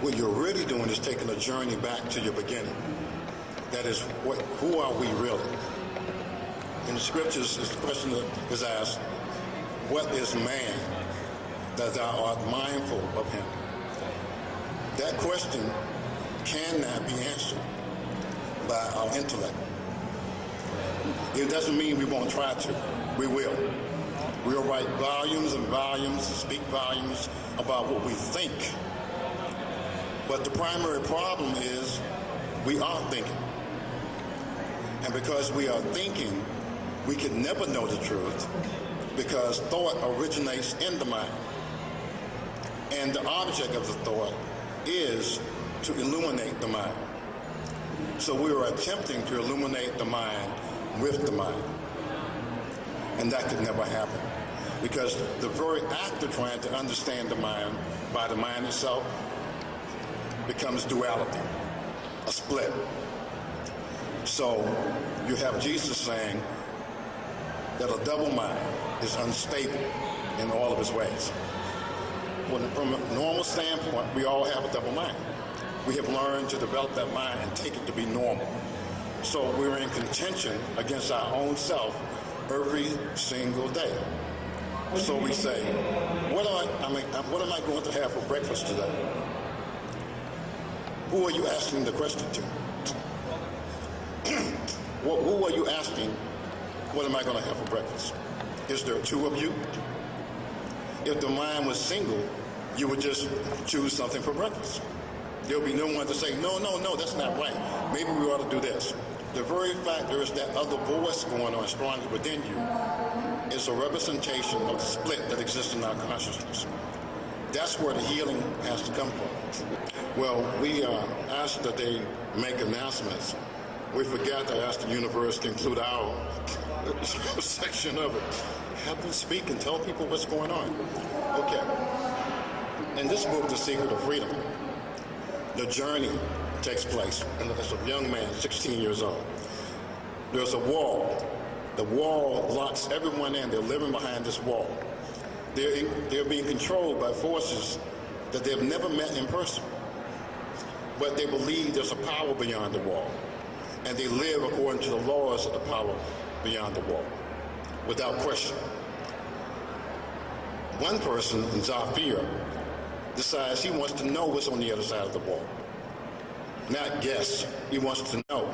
what you're really doing is taking a journey back to your beginning. That is, who are we really? In the scriptures, the question is asked, what is man that thou art mindful of him? That question cannot be answered by our intellect. It doesn't mean we won't try to. We will. We'll write volumes and volumes and speak volumes about what we think. But the primary problem is we are thinking. And because we are thinking, we can never know the truth because thought originates in the mind. And the object of the thought is to illuminate the mind. So we are attempting to illuminate the mind with the mind. And that could never happen because the very act of trying to understand the mind by the mind itself becomes duality, a split. So you have Jesus saying that a double mind is unstable in all of its ways. From a normal standpoint, we all have a double mind. We have learned to develop that mind and take it to be normal. So we're in contention against our own self every single day. So we say, what am I going to have for breakfast today? Who are you asking the question to? Who are you asking, what am I going to have for breakfast? Is there two of you? If the mind was single, you would just choose something for breakfast. There'll be no one to say, no, that's not right. Maybe we ought to do this. The very fact there is that other voice going on strongly within you is a representation of the split that exists in our consciousness. That's where the healing has to come from. Well, we ask that they make announcements. We forgot to ask the universe to include our section of it. Have them speak and tell people what's going on. Okay. In this book, The Secret of Freedom, the journey takes place. And as a young man, 16 years old, there's a wall. The wall locks everyone in. They're living behind this wall. They're being controlled by forces that they've never met in person. But they believe there's a power beyond the wall. And they live according to the laws of the power beyond the wall, without question. One person, Zafir, decides he wants to know what's on the other side of the wall. Not guess, he wants to know.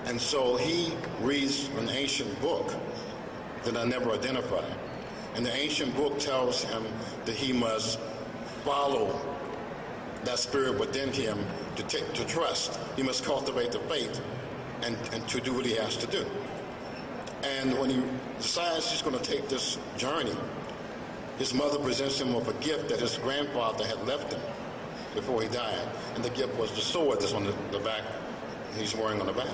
And so he reads an ancient book that I never identified. And the ancient book tells him that he must follow that spirit within him to trust. He must cultivate the faith and to do what he has to do. And when he decides he's going to take this journey, his mother presents him with a gift that his grandfather had left him before he died. And the gift was the sword that's on the back, he's wearing on the back.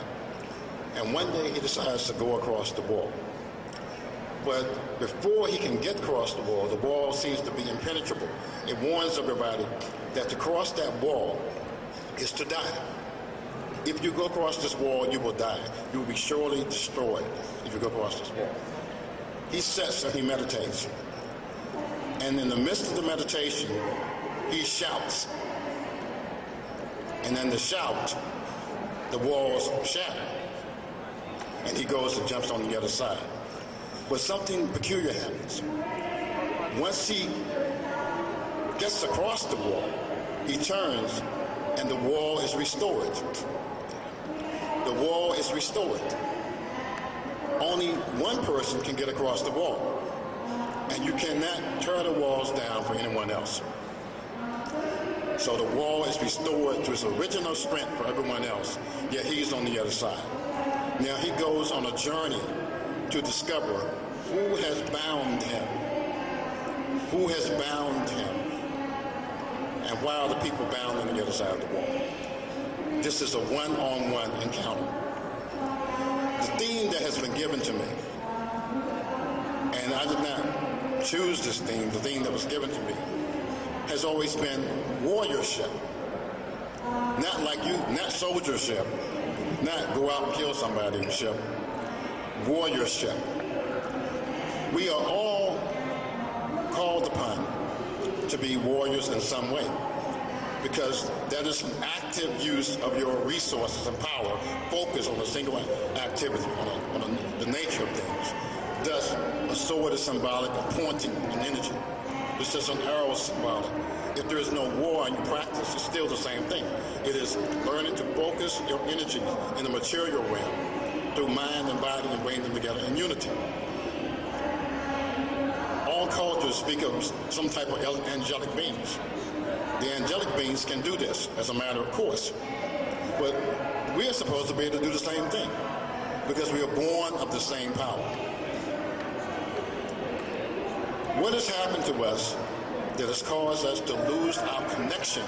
And one day he decides to go across the wall. But before he can get across the wall seems to be impenetrable. It warns everybody that to cross that wall is to die. If you go across this wall, you will die. You will be surely destroyed if you go across this wall. He sits and he meditates. And in the midst of the meditation, he shouts. And in the shout, the walls shatter. And he goes and jumps on the other side. But something peculiar happens. Once he gets across the wall, he turns and the wall is restored. The wall is restored. Only one person can get across the wall. And you cannot tear the walls down for anyone else. So the wall is restored to its original strength for everyone else, yet he's on the other side. Now he goes on a journey to discover who has bound him. Who has bound him? And why are the people bound on the other side of the wall? This is a one-on-one encounter. The theme that has been given to me, and I did not choose this theme, the theme that was given to me, has always been warriorship. Not like you, not soldiership, not go out and kill somebody ship, warriorship. We are all called upon to be warriors in some way. because that is an active use of your resources and power, focus on a single activity, on the nature of things. Thus, a sword is symbolic of pointing and energy. It's just an arrow symbolic. If there is no war in your practice, it's still the same thing. It is learning to focus your energy in the material realm through mind and body and bring them together in unity. All cultures speak of some type of angelic beings. The angelic beings can do this as a matter of course. But we are supposed to be able to do the same thing because we are born of the same power. What has happened to us that has caused us to lose our connection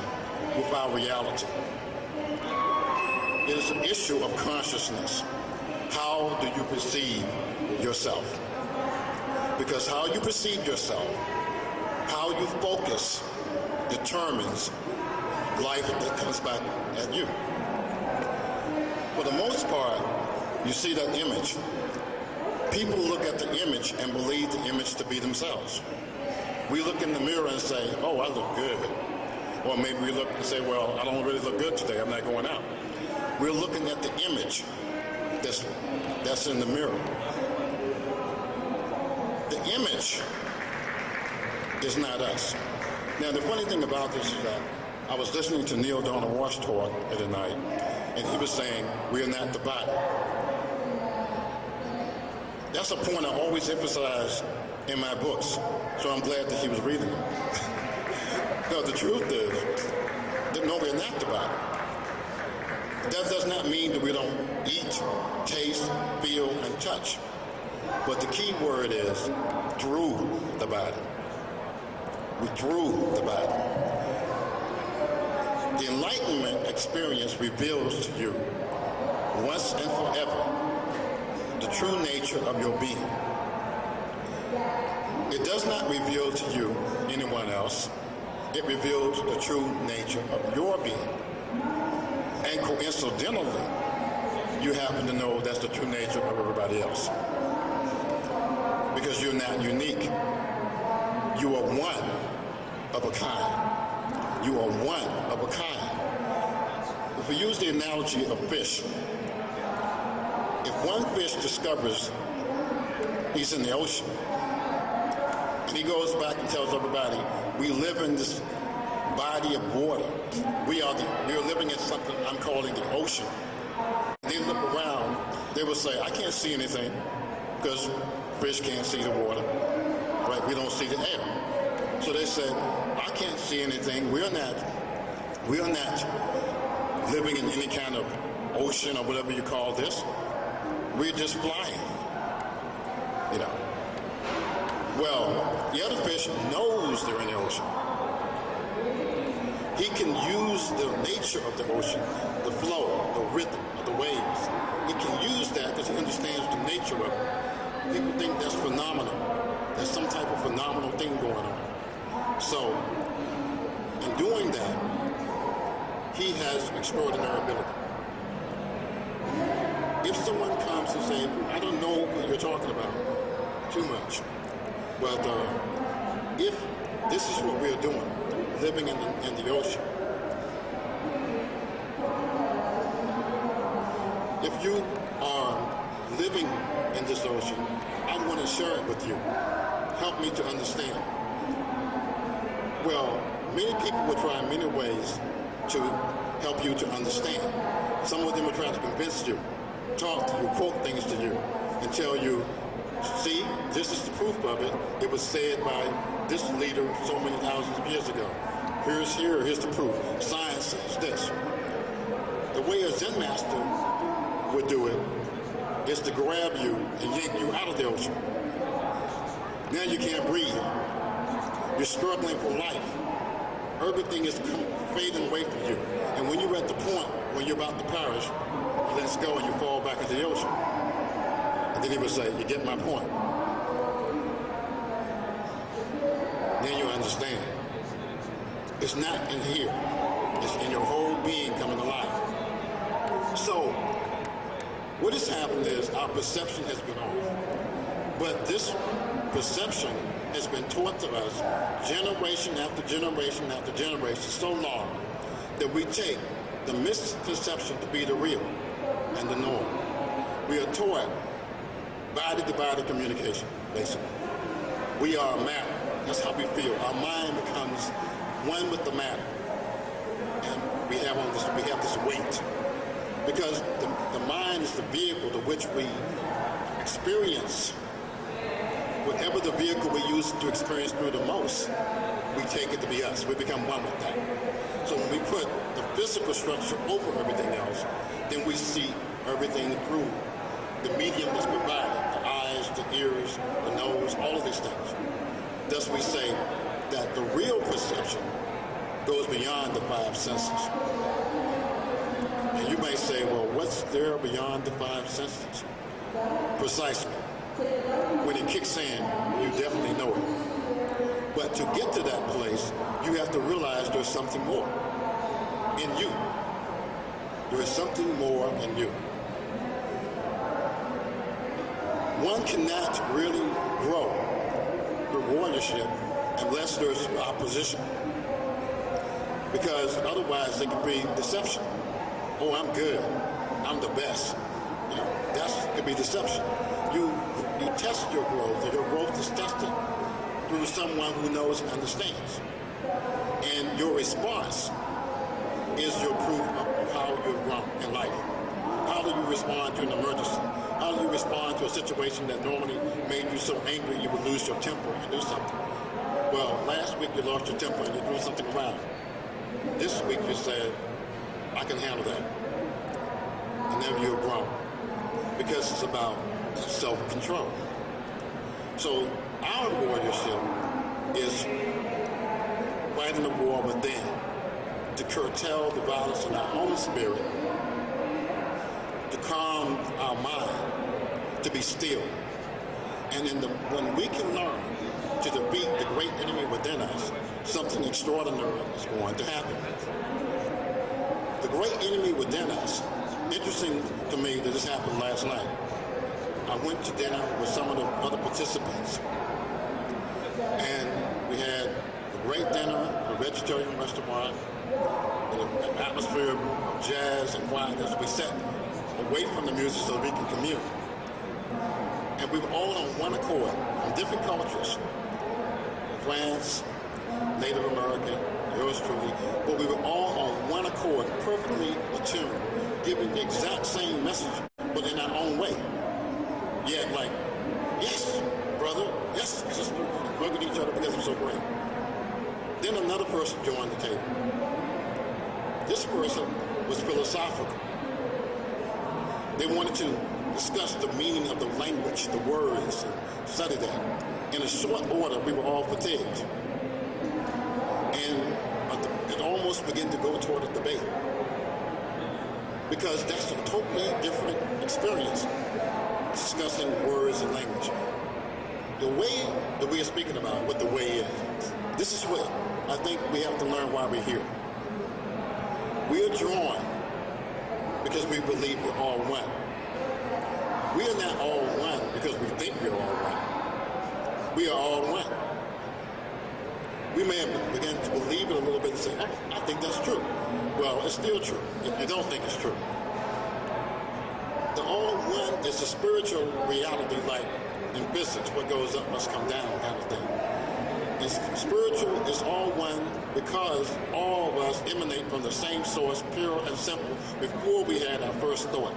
with our reality? It is an issue of consciousness. How do you perceive yourself? Because how you perceive yourself, how you focus, determines life that comes back at you. For the most part, you see that image. People look at the image and believe the image to be themselves. We look in the mirror and say, oh, I look good. Or maybe we look and say, well, I don't really look good today, I'm not going out. We're looking at the image that's in the mirror. The image is not us. Now, the funny thing about this is that I was listening to Neil Donald Walsh talk the other night, and he was saying, we are not the body. That's a point I always emphasize in my books, so I'm glad that he was reading them. No, the truth is that no, we're not the body. That does not mean that we don't eat, taste, feel, and touch. But the key word is through the body. We through the body. The enlightenment experience reveals to you once and forever the true nature of your being. It does not reveal to you anyone else. It reveals the true nature of your being. And coincidentally, you happen to know that's the true nature of everybody else. Because you're not unique. You are one of a kind. You are one of a kind. If we use the analogy of fish, if one fish discovers he's in the ocean, and he goes back and tells everybody, we live in this body of water. We are living in something I'm calling the ocean. They look around, they will say, I can't see anything, because fish can't see the water, right? We don't see the air. So they said, I can't see anything. We are not living in any kind of ocean or whatever you call this. We're just flying, you know. Well, the other fish knows they're in the ocean. He can use the nature of the ocean, the flow, the rhythm of the waves. He can use that because he understands the nature of it. People think that's phenomenal. There's some type of phenomenal thing going on. So, in doing that, he has extraordinary ability. If someone comes and says, I don't know what you're talking about too much, but if this is what we're doing, living in the ocean, if you are living in this ocean, I want to share it with you. Help me to understand. Well, many people will try in many ways to help you to understand. Some of them will try to convince you, talk to you, quote things to you, and tell you, see, this is the proof of it. It was said by this leader so many thousands of years ago. Here's the proof. Science says this. The way a Zen master would do it is to grab you and yank you out of the ocean. Now you can't breathe. You're struggling for life. Everything is fading away from you. And when you're at the point where you're about to perish, you let go and you fall back into the ocean. And then he would say, you get my point. Then you understand. It's not in here. It's in your whole being coming alive. So, what has happened is our perception has been off. But this perception has been taught to us generation after generation after generation so long that we take the misconception to be the real and the norm. We are taught body-to-body communication, basically. We are matter. That's how we feel. Our mind becomes one with the matter. And we have this weight. Because the mind is the vehicle to which we experience whatever the vehicle we use to experience through the most, we take it to be us. We become one with that. So when we put the physical structure over everything else, then we see everything through the medium that's provided, the eyes, the ears, the nose, all of these things. Thus we say that the real perception goes beyond the five senses. And you may say, well, what's there beyond the five senses? Precisely. When it kicks in, you definitely know it. But to get to that place, you have to realize there's something more in you. There is something more in you. One cannot really grow through warriorship unless there's opposition. Because otherwise there could be deception. Oh, I'm good. I'm the best. You know, that could be deception. You test your growth, and your growth is tested through someone who knows and understands. And your response is your proof of how you've grown in life. How do you respond to an emergency? How do you respond to a situation that normally made you so angry you would lose your temper and do something? Well, last week you lost your temper and you threw something around. This week you said, I can handle that. And then you're grown. Because it's about self-control. So our warriorship is fighting the war within to curtail the violence in our own spirit, to calm our mind, to be still. And when we can learn to defeat the great enemy within us, something extraordinary is going to happen. The great enemy within us, interesting to me that this happened last night. I went to dinner with some of the other participants, and we had a great dinner at a vegetarian restaurant, in an atmosphere of jazz and quietness. We sat away from the music so we can commune. And we were all on one accord from different cultures, France, Native American, yours truly, but we were all on one accord, perfectly attuned, giving the exact same message, but in our own way. Yet like, yes, brother, yes, sister, hugging each other because it was so great. Then another person joined the table. This person was philosophical. They wanted to discuss the meaning of the language, the words, and study that. In a short order, we were all fatigued. And it almost began to go toward a debate. Because that's a totally different experience, discussing words and language. The way that we are speaking about what the way is, this is what I think we have to learn why we're here. We are drawn because we believe we're all one. We are not all one because we think we're all one. We are all one. We may have begun to believe it a little bit and say, oh, I think that's true. Well, it's still true if you don't think it's true. The all one is a spiritual reality, like in physics, what goes up must come down kind of thing. And spiritual is all one because all of us emanate from the same source, pure and simple, before we had our first thought.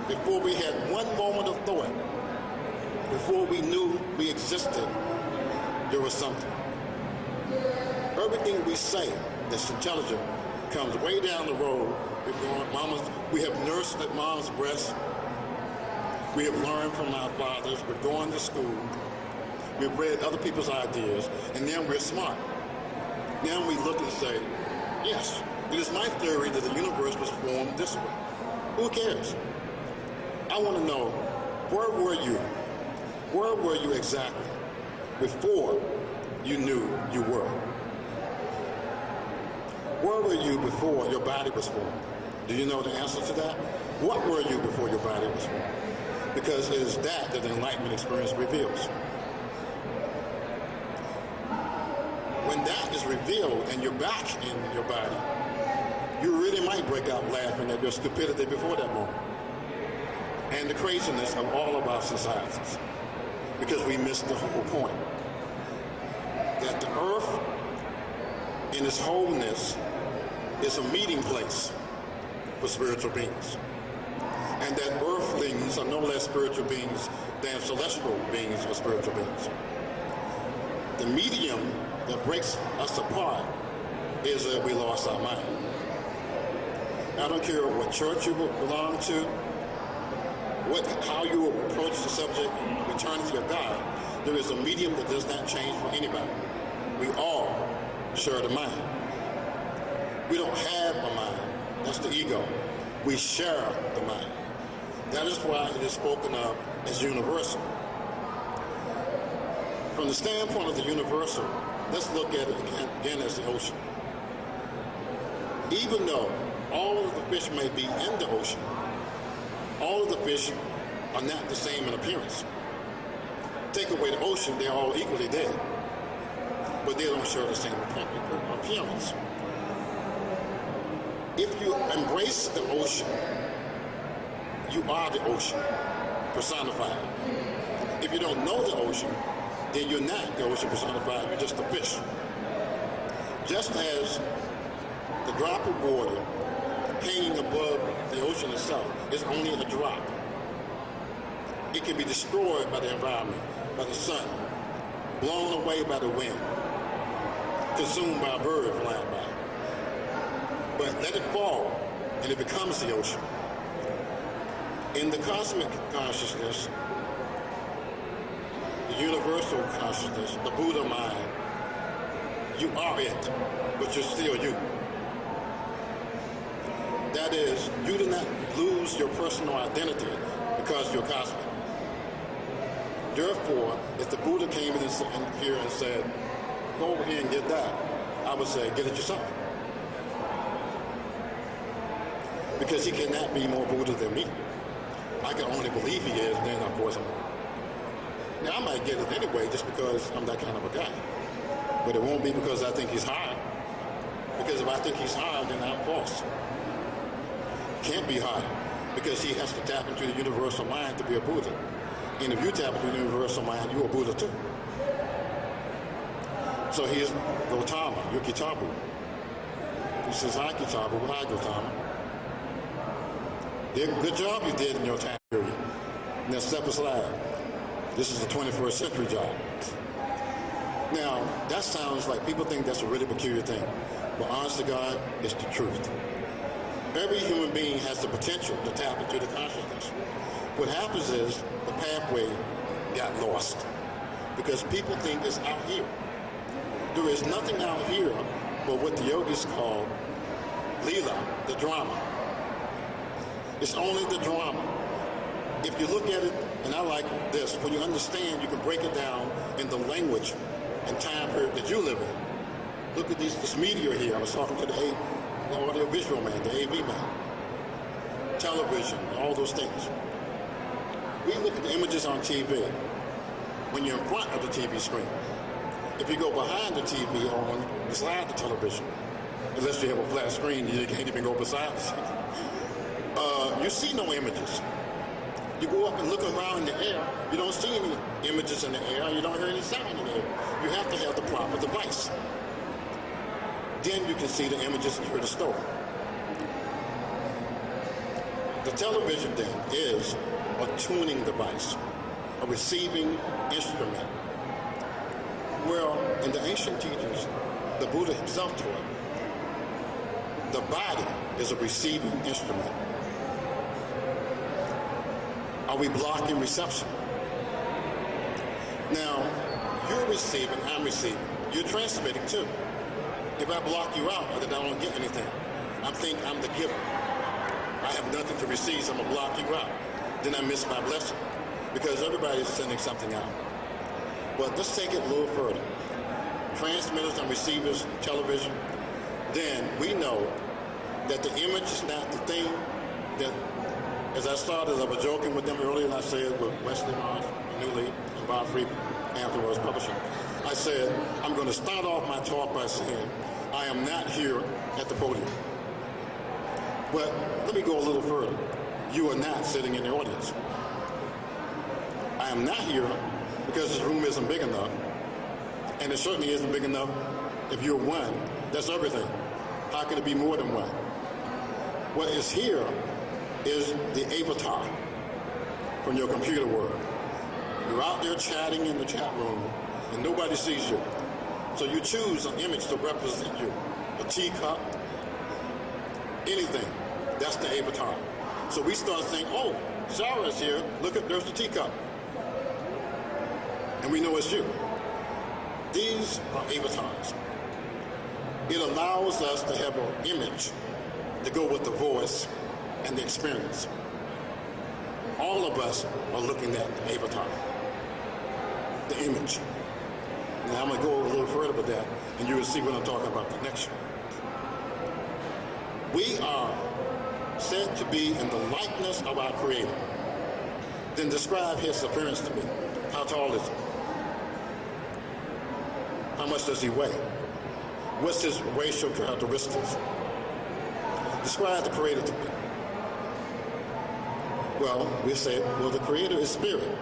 Before we had one moment of thought, before we knew we existed, there was something. Everything we say that's intelligent comes way down the road. We have nursed at mom's breast. We have learned from our fathers. We're going to school. We've read other people's ideas, and then we're smart. Now we look and say, yes, it is my theory that the universe was formed this way. Who cares? I want to know, where were you? Where were you exactly before you knew you were? Where were you before your body was formed? Do you know the answer to that? What were you before your body was formed? Because it is that the enlightenment experience reveals. When that is revealed and you're back in your body, you really might break out laughing at your stupidity before that moment and the craziness of all of our societies, because we missed the whole point. That the earth in its wholeness is a meeting place for spiritual beings. And that earthlings are no less spiritual beings than celestial beings or spiritual beings. The medium that breaks us apart is that we lost our mind. I don't care what church you belong to, how you approach the subject of eternity of God, there is a medium that does not change for anybody. We all share the mind. We don't have a mind. That's the ego. We share the mind. That is why it is spoken of as universal. From the standpoint of the universal, let's look at it again as the ocean. Even though all of the fish may be in the ocean, all of the fish are not the same in appearance. Take away the ocean, they're all equally dead, but they don't share the same appearance. If you embrace the ocean, you are the ocean personified. If you don't know the ocean, then you're not the ocean personified, you're just a fish. Just as the drop of water hanging above the ocean itself is only a drop. It can be destroyed by the environment, by the sun, blown away by the wind, consumed by a bird flying by. But let it fall, and it becomes the ocean. In the cosmic consciousness, the universal consciousness, the Buddha mind, you are it, but you're still you. That is, you do not lose your personal identity because you're cosmic. Therefore, if the Buddha came in here and said, go over here and get that, I would say, get it yourself. Because he cannot be more Buddha than me. I can only believe he is, then of course I'm. Now I might get it anyway just because I'm that kind of a guy. But it won't be because I think he's high. Because if I think he's high, then I'm false. Can't be high because he has to tap into the universal mind to be a Buddha. And if you tap into the universal mind, you're a Buddha too. So here's Gautama, your Kitabu. He says, hi Kitabu, hi Gautama. Good job you did in your time period. Now step aside. This is the 21st century job. Now, that sounds like people think that's a really peculiar thing. But honest to God, it's the truth. Every human being has the potential to tap into the consciousness. What happens is the pathway got lost because people think it's out here. There is nothing out here but what the yogis call Leela, the drama. It's only the drama. If you look at it, and I like this, when you understand, you can break it down in the language and time period that you live in. Look at this meteor here. I was talking to the audiovisual man, the AV man, television, all those things. We look at the images on TV when you're in front of the TV screen. If you go behind the TV or beside the television, unless you have a flat screen, you can't even go beside it. You see no images. You go up and look around in the air, you don't see any images in the air, you don't hear any sound in the air. You have to have the proper device. Then you can see the images and hear the story. The television then is a tuning device, a receiving instrument. Well, in the ancient teachings, the Buddha himself taught, the body is a receiving instrument. Are we blocking reception? Now, you're receiving, I'm receiving. You're transmitting too. If I block you out, then I don't get anything. I think I'm the giver. I have nothing to receive, so I'm going to block you out. Then I miss my blessing because everybody's sending something out. But let's take it a little further. Transmitters and receivers, television, then we know that the image is not the thing that, as I started, I was joking with them earlier, and I said with Wesley Mars, New Leaf, and Bob Friedman, afterwards publishing, I said, I'm going to start off my talk by saying, I am not here at the podium. But let me go a little further. You are not sitting in the audience. I am not here because this room isn't big enough, and it certainly isn't big enough if you're one. That's everything. How can it be more than one? What is here is the avatar from your computer world. You're out there chatting in the chat room, and nobody sees you. So you choose an image to represent you. A teacup, anything. That's the avatar. So we start saying, oh, Sarah's here. Look, there's the teacup. And we know it's you. These are avatars. It allows us to have an image to go with the voice and the experience. All of us are looking at the avatar, the image. Now I'm going to go a little further with that, and you will see what I'm talking about the next year. We are said to be in the likeness of our Creator. Then describe his appearance to me. How tall is he? How much does he weigh? What's his racial characteristics? Describe the Creator to me. Well, we say, well, the Creator is spirit.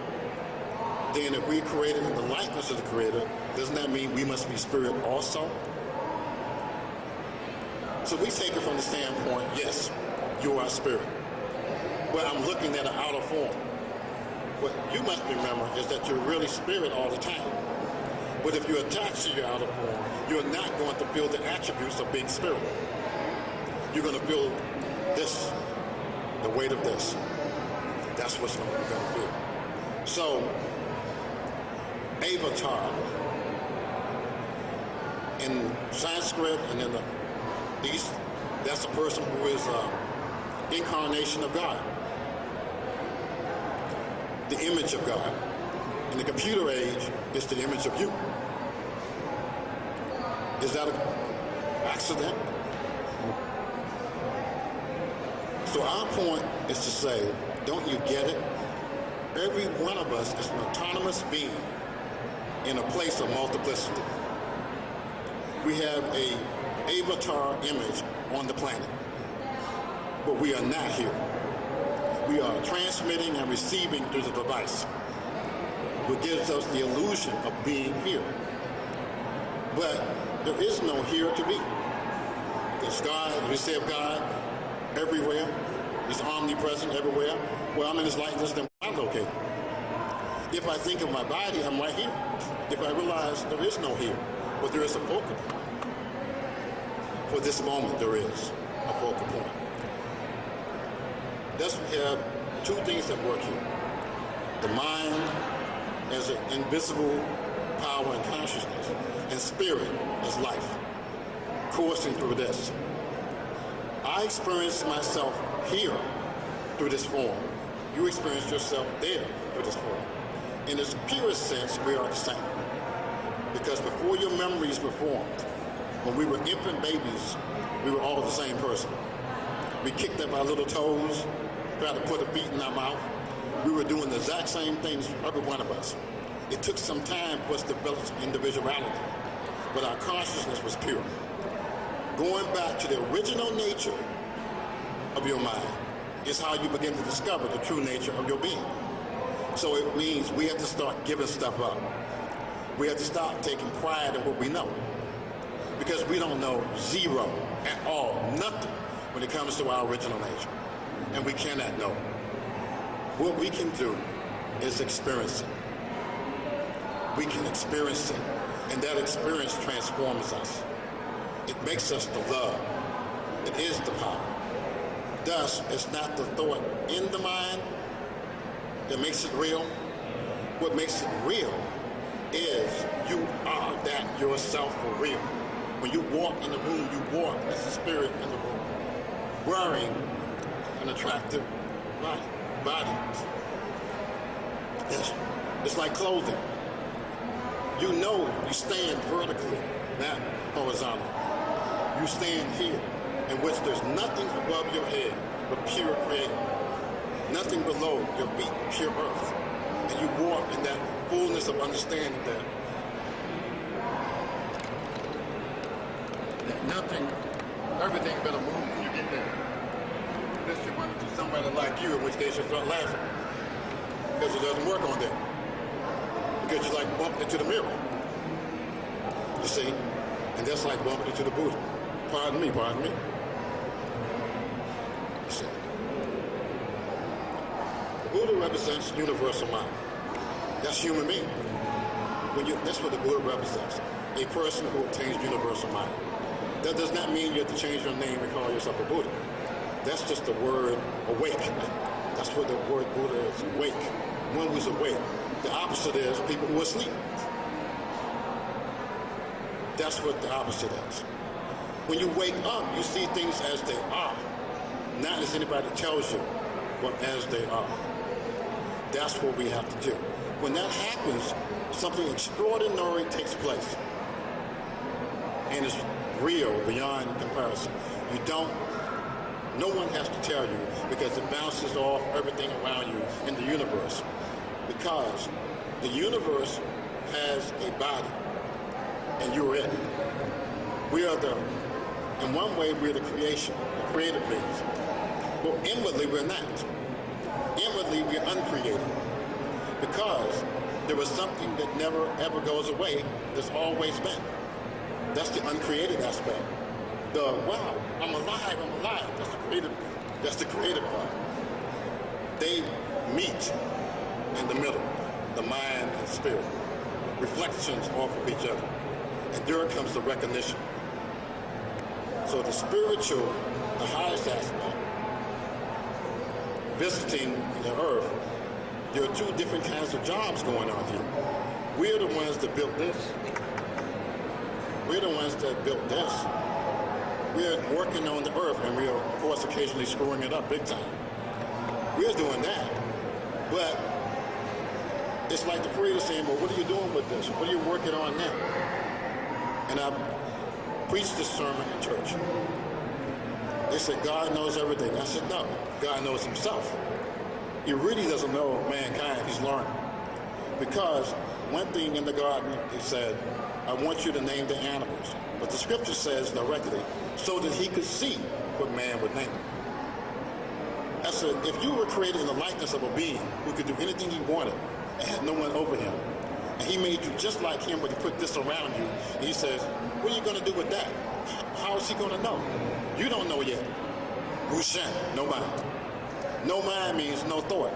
Then if we created in the likeness of the Creator, doesn't that mean we must be spirit also? So we take it from the standpoint, yes, you are spirit. But I'm looking at an outer form. What you must remember is that you're really spirit all the time. But if you attach to your outer form, you're not going to feel the attributes of being spirit. You're going to feel this, the weight of this. That's what's going to feel. So, avatar, in Sanskrit and in the East, that's a person who is an incarnation of God, the image of God. In the computer age, it's the image of you. Is that an accident? So our point is to say, don't you get it? Every one of us is an autonomous being in a place of multiplicity. We have a avatar image on the planet, but we are not here. We are transmitting and receiving through the device, which gives us the illusion of being here. But there is no here to be. Because God, we say of God, everywhere. He's omnipresent everywhere. Well, I'm in his likeness, then I'm located. If I think of my body, I'm right here. If I realize there is no here, but there is a focal point. For this moment, there is a focal point. Thus, we have two things that work here. The mind as an invisible power and consciousness, and spirit as life, coursing through this. I experience myself here through this form. You experience yourself there through this form. In its purest sense, we are the same. Because before your memories were formed, when we were infant babies, we were all the same person. We kicked up our little toes, tried to put a beat in our mouth. We were doing the exact same things, every one of us. It took some time for us to develop individuality, but our consciousness was pure. Going back to the original nature of your mind is how you begin to discover the true nature of your being. So it means we have to start giving stuff up. We have to stop taking pride in what we know, because we don't know zero at all, nothing, when it comes to our original nature, and we cannot know. What we can do is experience it. We can experience it, and that experience transforms us. It makes us the love. It is the power. Thus, it's not the thought in the mind that makes it real. What makes it real is you are that yourself for real. When you walk in the room, you walk as the spirit in the room, wearing an attractive body. It's like clothing. You know you stand vertically, not horizontally. You stand here, in which there's nothing above your head but pure creator. Nothing below your feet but pure earth. And you walk in that fullness of understanding that nothing, everything better move when you get there. unless you run into somebody like you, in which case you start laughing. Because it doesn't work on them. Because you like bumping into the mirror. You see? And that's like bumping into the Buddha. Pardon me. You see? The Buddha represents universal mind. That's human being. That's what the Buddha represents. A person who obtains universal mind. That does not mean you have to change your name and call yourself a Buddha. That's just the word awake. That's what the word Buddha is, awake. One who's awake. The opposite is people who are asleep. That's what the opposite is. When you wake up, you see things as they are. Not as anybody tells you, but as they are. That's what we have to do. When that happens, something extraordinary takes place. And it's real beyond comparison. No one has to tell you, because it bounces off everything around you in the universe. Because the universe has a body, and you're it. In one way, we're the creation, the creative beings. But inwardly, we're not. Inwardly, we're uncreated. Because there was something that never, ever goes away, that's always been. That's the uncreated aspect. Wow, I'm alive. That's the creative part. They meet in the middle, the mind and spirit. Reflections off of each other. And there comes the recognition. So the spiritual, the highest aspect, visiting the earth, there are two different kinds of jobs going on here. We're the ones that built this. We're working on the earth, and we're, of course, occasionally screwing it up big time. We're doing that. But it's like the Creator saying, well, what are you doing with this? What are you working on now? And I preached this sermon in church. They said, God knows everything. I said, no, God knows himself. He really doesn't know mankind. He's learning. Because one thing in the garden, he said, I want you to name the animals. But the scripture says directly, so that he could see what man would name them. I said, if you were created in the likeness of a being who could do anything he wanted and had no one over him, and he made you just like him, but he put this around you, and he says, what are you going to do with that? How is he going to know? You don't know yet. Wushan, no mind. No mind means no thought.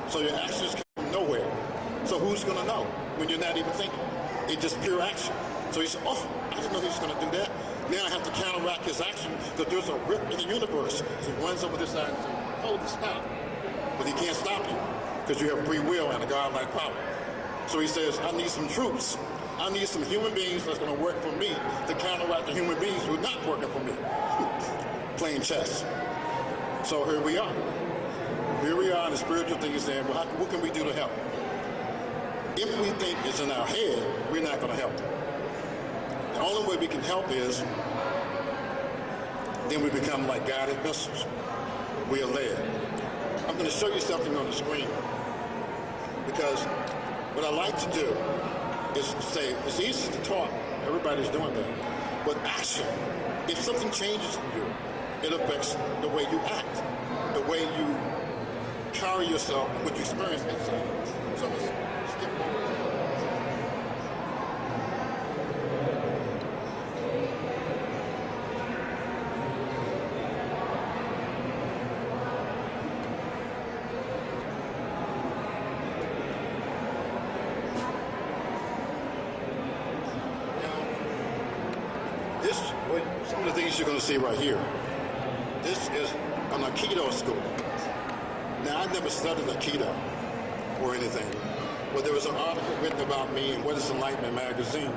So your actions come from nowhere. So who's going to know when you're not even thinking? It's just pure action. So he said, oh, I didn't know he was going to do that. Now I have to counteract his action because there's a rip in the universe. He runs over this side and says, hold it, stop. But he can't stop you because you have free will and a godlike power. So he says, I need some troops. I need some human beings that's going to work for me to counteract the human beings who are not working for me. Playing chess. So here we are. Here we are, and the spiritual thing is saying, well, what can we do to help? If we think it's in our head, we're not going to help. The only way we can help is then we become like guided missiles. We are led. I'm going to show you something on the screen because what I like to do is say, it's easy to talk. Everybody's doing that. But action, if something changes in you, it affects the way you act, the way you carry yourself, what you experience inside. So let's skip over. Some of the things you're going to see right here. This is an Aikido school. Now, I never studied Aikido or anything, but there was an article written about me in What is Enlightenment magazine,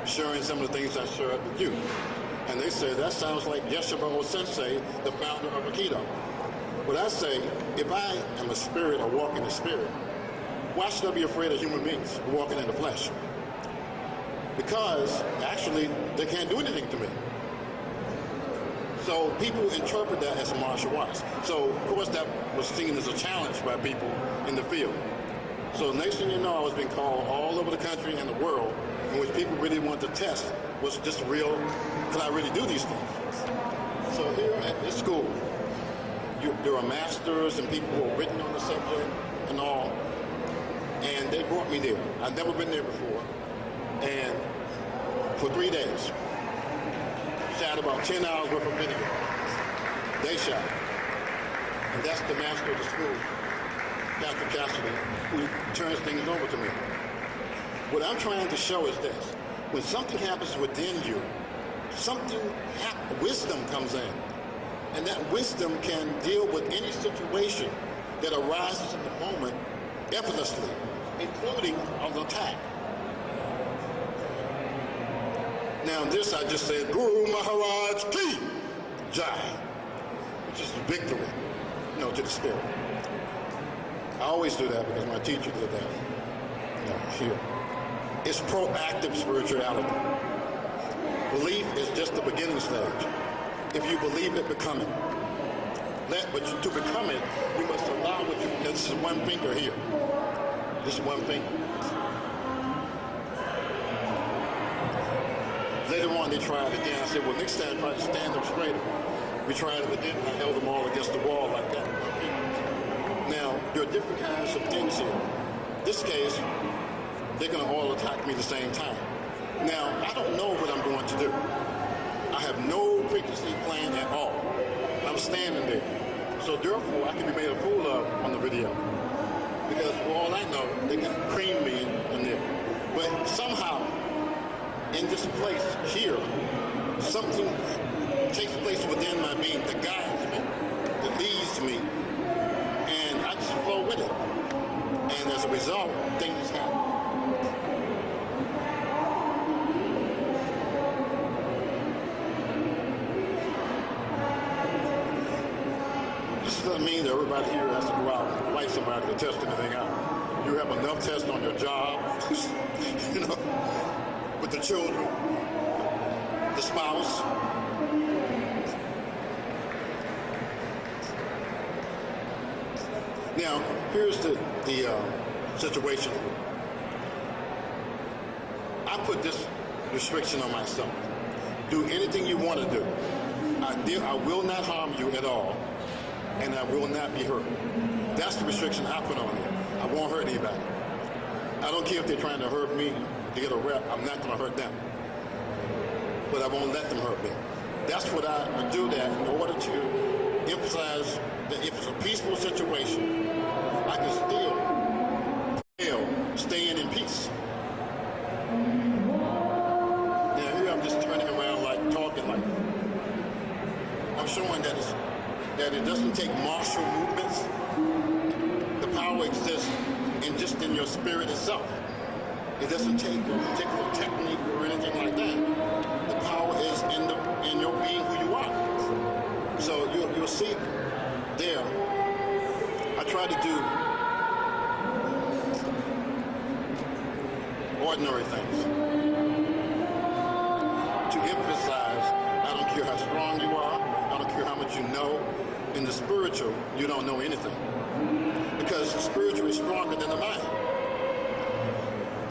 sharing some of the things I shared with you. And they said, that sounds like Yeshiva Sensei, the founder of Aikido. But I say, if I am a spirit or walk in the spirit, why should I be afraid of human beings walking in the flesh? Because, actually, they can't do anything to me. So people interpret that as martial arts. So, of course, that was seen as a challenge by people in the field. So the next thing you know, I was being called all over the country and the world, in which people really wanted to test was just real, could I really do these things? So here at this school, there are masters and people who are written on the subject and all. And they brought me there. I'd never been there before. And for 3 days, shot about 10 hours worth of video. They shot. And that's the master of the school, Dr. Cassidy, who turns things over to me. What I'm trying to show is this. When something happens within you, wisdom comes in. And that wisdom can deal with any situation that arises in the moment effortlessly, including an attack. Now this I just said, Guru Maharaj Ki Jai, which is victory, to the spirit. I always do that because my teacher did that. Here. It's proactive spirituality. Belief is just the beginning stage. If you believe it, become it. But to become it, you must allow what you. This is one finger here. This is one finger. Later on, they tried it again. I said, well, next time try to stand up straighter. We tried it again. I held them all against the wall like that. Now, there are different kinds of things here. In this case, they're going to all attack me at the same time. Now, I don't know what I'm going to do. I have no frequency plan at all. I'm standing there. So therefore, I can be made a fool of on the video. Because for all I know, they can cream me in there. But somehow, in this place here, something takes place within my being that guides me, that leads me, and I just flow with it. And as a result, things happen. This doesn't mean that everybody here has to go out and write somebody to test anything out. You have enough tests on your job, with the children, the spouse. Now, here's the situation. I put this restriction on myself. Do anything you want to do. I will not harm you at all, and I will not be hurt. That's the restriction I put on you. I won't hurt anybody. I don't care if they're trying to hurt me to get a rep. I'm not going to hurt them. But I won't let them hurt me. That's what I do that in order to emphasize that if it's a peaceful situation, I can still stay in peace. Now here I'm just turning around like talking like I'm showing that it doesn't take martial movements. The power exists in your spirit itself. It doesn't take a particular technique or anything like that. The power is in your being who you are. So you'll see there, I try to do ordinary things to emphasize, I don't care how strong you are, I don't care how much you know. In the spiritual, you don't know anything. Because the spiritual is stronger than the mind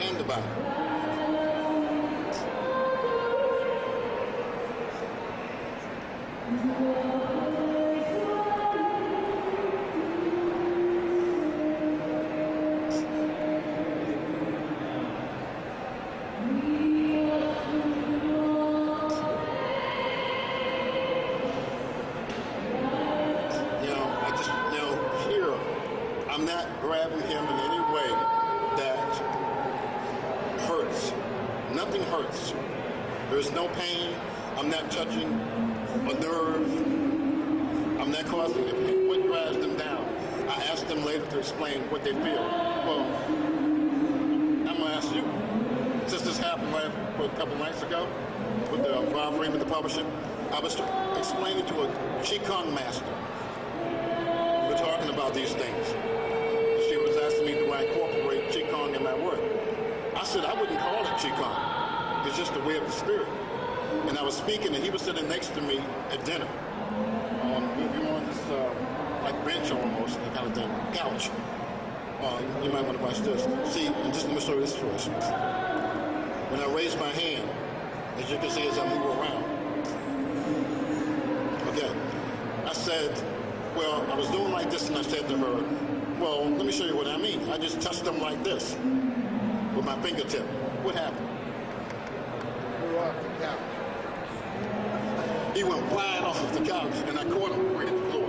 and the body. I'm not grabbing him in any way that hurts. Nothing hurts. There's no pain. I'm not touching a nerve. I'm not causing any pain. What drives them down? I asked them later to explain what they feel. Well, I'm going to ask you. Since this happened a couple nights ago with the Rob Freeman, the publisher, I was explaining to a Qigong master. We're talking about these things. She was asking me, do I incorporate Qigong in my work? I said, I wouldn't call it Qigong. It's just a way of the spirit. And I was speaking, and he was sitting next to me at dinner. We were on this like bench almost, that kind of thing, couch. You might want to watch this. See, and just let me show you this first. When I raise my hand, as you can see as I move around. Okay. I said, Well, I was doing like this, and I said to her, well, let me show you what I mean. I just touched him like this with my fingertip. What happened? He went flying off the couch, and I caught him right at the floor.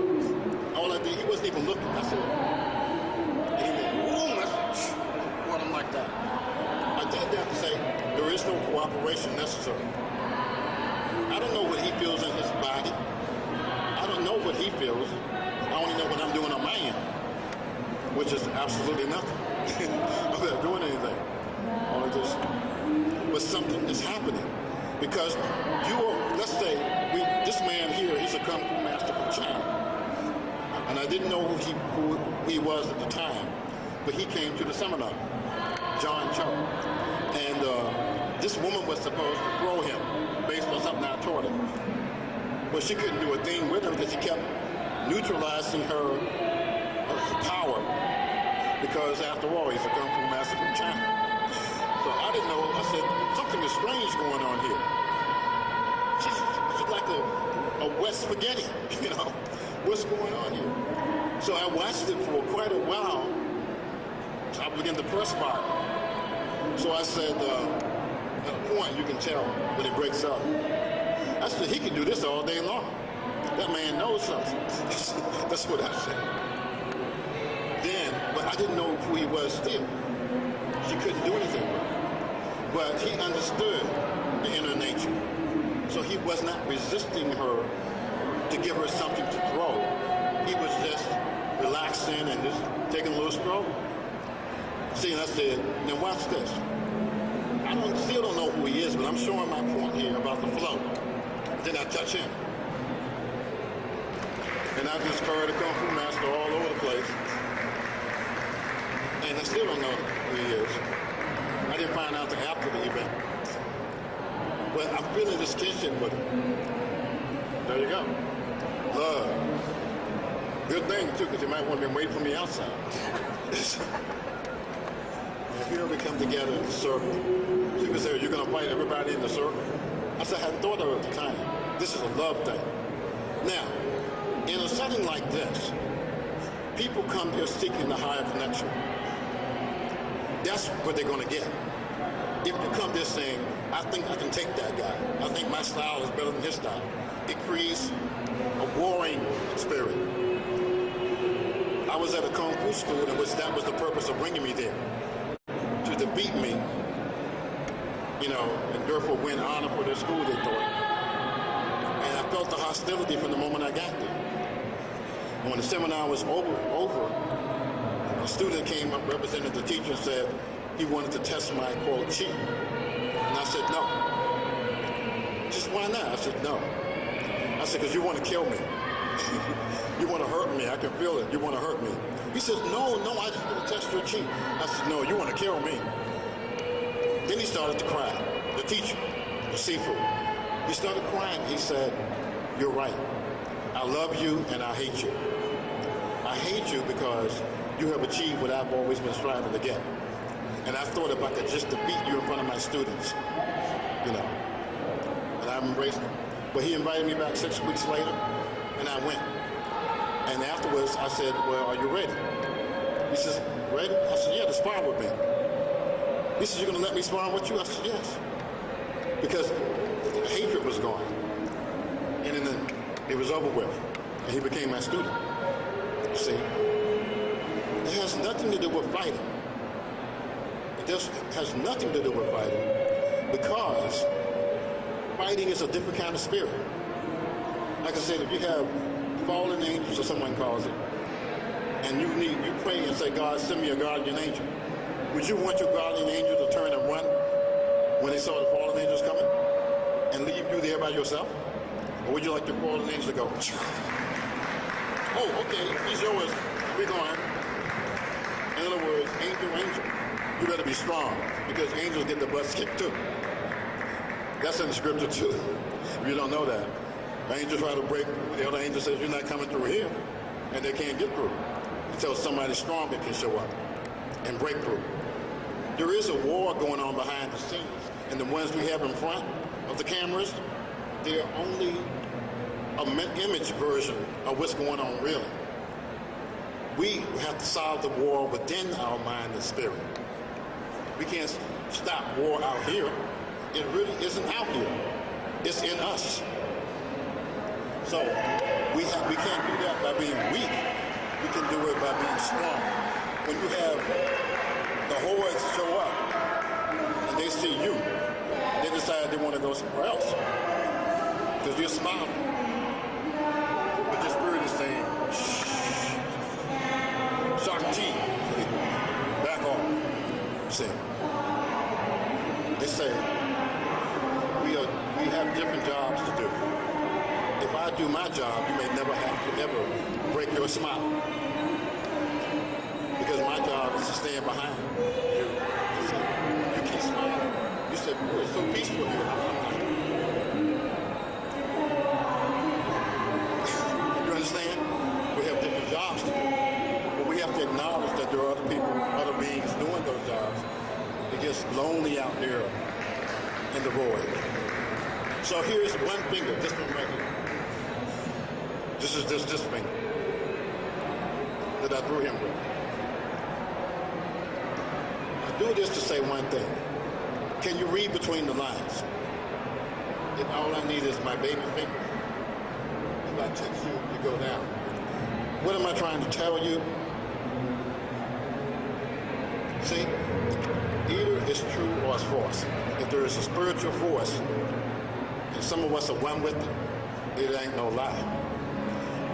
All I did, he wasn't even looking. I said, and he went, boom, I caught him like that. I did that to say, there is no cooperation necessary. I don't know what he feels in his body. I don't know what he feels. I only know what I'm doing on my end, which is absolutely nothing. I'm not doing anything. Only just, but something is happening. Because you are, let's say, this man here, he's a Kung Fu master from China. And I didn't know who he was at the time, but he came to the seminar, John Cho. And this woman was supposed to throw him based on something I taught him. But she couldn't do a thing with him because he kept neutralizing her power. Because after all, he's a Kung Fu master from China. So I didn't know. I said, something is strange going on here. She's like a wet spaghetti, you know. What's going on here? So I watched it for quite a while. So I began to perspire. So I said, at a point you can tell when it breaks up. I said, he can do this all day long. That man knows something. That's what I said. Then, but I didn't know who he was still. She couldn't do anything with him. But he understood the inner nature. So he was not resisting her to give her something to throw. He was just relaxing and just taking a little stroll. See, and I said, now watch this. I still don't know who he is, but I'm showing my point here about the flow. Then I touch him. And I just heard the Kung Fu master all over the place. And I still don't know who he is. I didn't find out until after the event. But I'm feeling this kinship with him. There you go. Love. Good thing, too, because he might want to be waiting for me outside. And here we come together in the circle. So you can say, you're going to fight everybody in the circle? I said, I hadn't thought of it at the time. This is a love thing. Now, in a setting like this, people come here seeking the higher connection. That's what they're going to get. If you come there saying, I think I can take that guy. I think my style is better than his style. It creates a warring spirit. I was at a Kung Fu school in which that was the purpose of bringing me there. To defeat me, you know, and therefore win honor for their school, they thought. And I felt the hostility from the moment I got there. And when the seminar was over, a student came up, represented the teacher, and said he wanted to test my, quote, chi. And I said, no. She said, why not? I said, no. I said, because you want to kill me. You want to hurt me. I can feel it. You want to hurt me. He says, no, I just want to test your chi. I said, no, you want to kill me. Then he started to cry. The teacher, the seafood. He started crying. He said, you're right. I love you and I hate you. I hate you because you have achieved what I've always been striving to get. And I thought if I could just defeat you in front of my students, you know, and I've embraced it. But he invited me back 6 weeks later, and I went. And afterwards, I said, well, are you ready? He says, ready? I said, yeah, to spar with me. He says, you're going to let me spar with you? I said, yes. Because the hatred was gone. And then it was over with. And he became my student. You see? It has nothing to do with fighting. It just has nothing to do with fighting. Because fighting is a different kind of spirit. Like I said, if you have fallen angels, or someone calls it, and you pray and say, God, send me a guardian angel. Would you want your guardian angel to turn and run when they saw the fallen angels coming and leave you there by yourself? Or would you like your fallen angel to go, oh, okay, he's yours, we're going. In other words, angel, you better be strong, because angels get the butts kicked too. That's in the scripture too, if you don't know that. The angels try to break, the other angel says, you're not coming through here, and they can't get through until somebody stronger can show up and break through. There is a war going on behind the scenes, and the ones we have in front of the cameras, they're only image version of what's going on really. We have to solve the war within our mind and spirit. We can't stop war out here. It really isn't out here. It's in us. So we can't do that by being weak. We can do it by being strong. When you have the hordes show up and they see you, they decide they want to go somewhere else because you're smiling. But your spirit is saying, shh, Shakti, back off. See, they say we have different jobs to do. If I do my job, you may never have to ever break your smile. Because my job is to stand behind you. You keep smiling. You said, oh, it's so peaceful here. You understand? We have different jobs to do. But we have to acknowledge that there are other people, other beings doing those jobs. It gets lonely out there in the void. So here's one finger, this one right here. This is this finger that I drew him with. I do this to say one thing. Can you read between the lines? If all I need is my baby finger, if I touch you, you go down. What am I trying to tell you? See, either it's true or it's false. If there is a spiritual force, and some of us are one with it, it ain't no lie.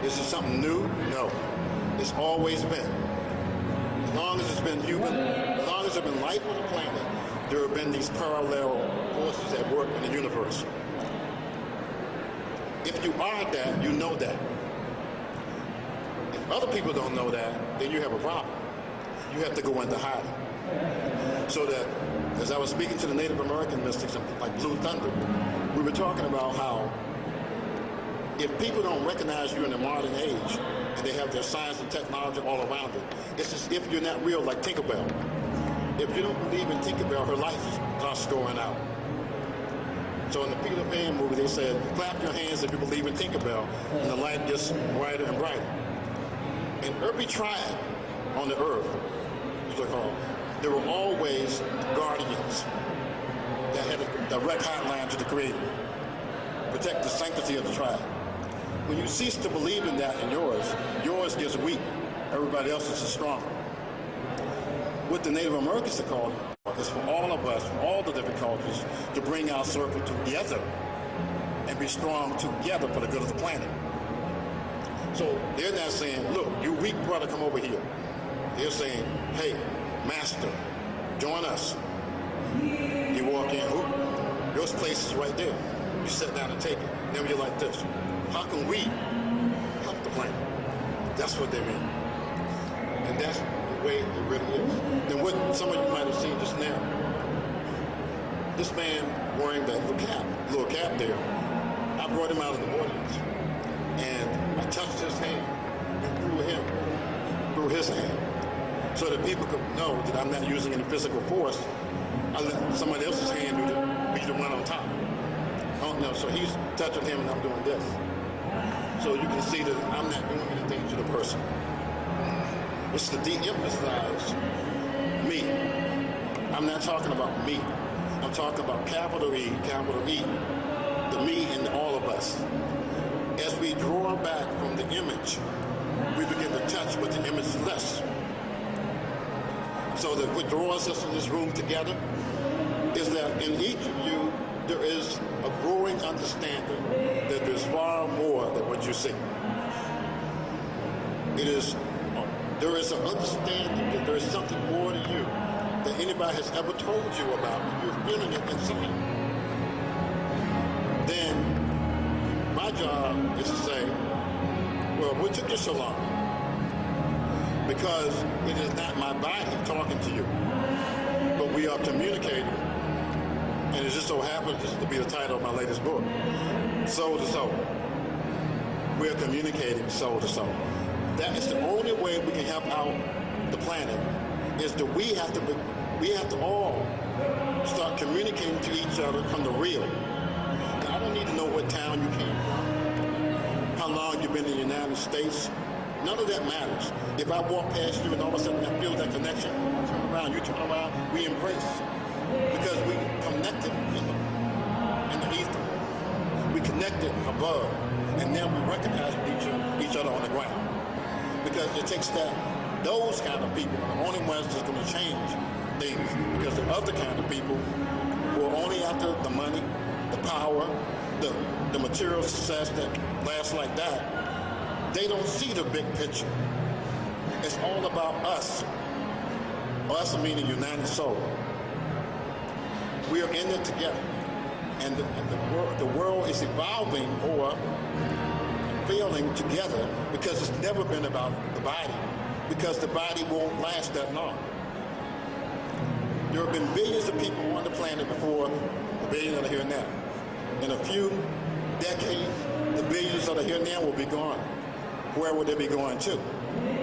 Is it something new? No. It's always been. As long as it's been human, as long as there's been life on the planet, there have been these parallel forces at work in the universe. If you are that, you know that. If other people don't know that, then you have a problem. You have to go into hiding. So that, as I was speaking to the Native American mystics, like Blue Thunder, we were talking about how if people don't recognize you in the modern age, and they have their science and technology all around it, it's as if you're not real, like Tinkerbell. If you don't believe in Tinkerbell, her life starts going out. So in the Peter Pan movie, they said, clap your hands if you believe in Tinkerbell, and the light gets brighter and brighter. In every tribe on the earth, as they're called, there were always guardians that had a direct hotline to the Creator, protect the sanctity of the tribe. When you cease to believe in that in yours gets weak. Everybody else's is stronger. What the Native Americans are called is for all of us, from all the different cultures, to bring our circle together and be strong together for the good of the planet. So they're not saying, look, you weak brother, come over here. They're saying, hey, master, join us. You walk in, your place is right there. You sit down and take it. Then you're like this. How can we help the planet? That's what they mean. And that's the way it really is. Then what some of you might have seen just now, this man wearing that little cap there, I brought him out of the audience. And I touched his hand and through his hand. So that people could know that I'm not using any physical force. I let somebody else's hand be the one on top. Oh, no, so he's touching him and I'm doing this. So you can see that I'm not doing anything to the person. It's to de-emphasize me. I'm not talking about me. I'm talking about capital E, the me in all of us. As we draw back from the image, we begin to touch what the image is less. So that what draws us in this room together is that in each of you, there is a growing understanding that there's far more than what you see. There is an understanding that there is something more to you than anybody has ever told you about. You're feeling it inside. Then my job is to say, well, what took you so long? Because it is not my body talking to you, but we are communicating. And it just so happens this to be the title of my latest book, Soul to Soul. We're communicating soul to soul. That is the only way we can help out the planet, is that we have to all start communicating to each other from the real. Now, I don't need to know what town you came from. you've been in the United States, none of that matters. If I walk past you and all of a sudden I feel that connection, I turn around, you turn around, we embrace. Because we connected in the ether. We connected above. And then we recognize each other on the ground. Because it takes those kind of people, the only ones that's going to change things. Because the other kind of people who are only after the money, the power, the material success that lasts like that, they don't see the big picture. It's all about us. Us meaning united soul. We are in it together. And the world is evolving or failing together because it's never been about the body. Because the body won't last that long. There have been billions of people on the planet before the billions that are here now. In a few decades, the billions that are here now will be gone. Where would they be going to?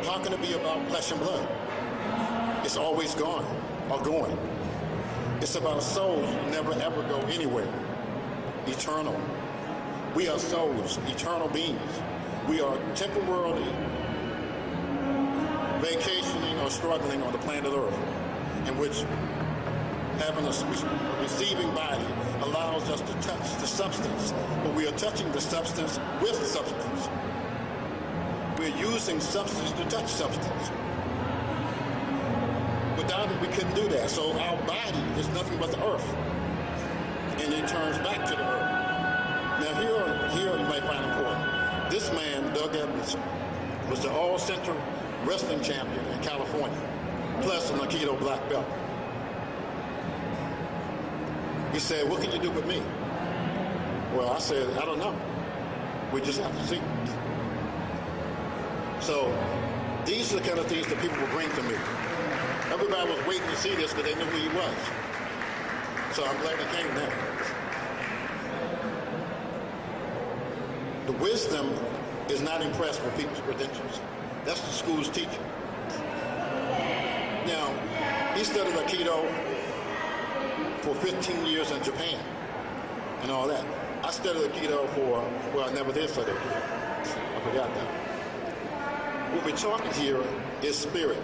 How can it be about flesh and blood? It's always gone or going. It's about souls who never ever go anywhere. Eternal. We are souls, eternal beings. We are temporarily vacationing or struggling on the planet Earth, in which having a receiving body allows us to touch the substance, but we are touching the substance with substance. We're using substance to touch substance. Without it, we couldn't do that. So our body is nothing but the earth, and it turns back to the earth. Now here you might find important. This man, Doug Evans, was the All-Central Wrestling Champion in California, plus an Aikido black belt. He said, "What can you do with me?" Well, I said, "I don't know. We just have to see." So these are the kind of things that people will bring to me. Everybody was waiting to see this because they knew who he was. So I'm glad he came now. The wisdom is not impressed with people's credentials. That's the school's teacher. Now, he studied Aikido for 15 years in Japan and all that. I studied Aikido I never did study Aikido. I forgot that. What we're talking here is spirit.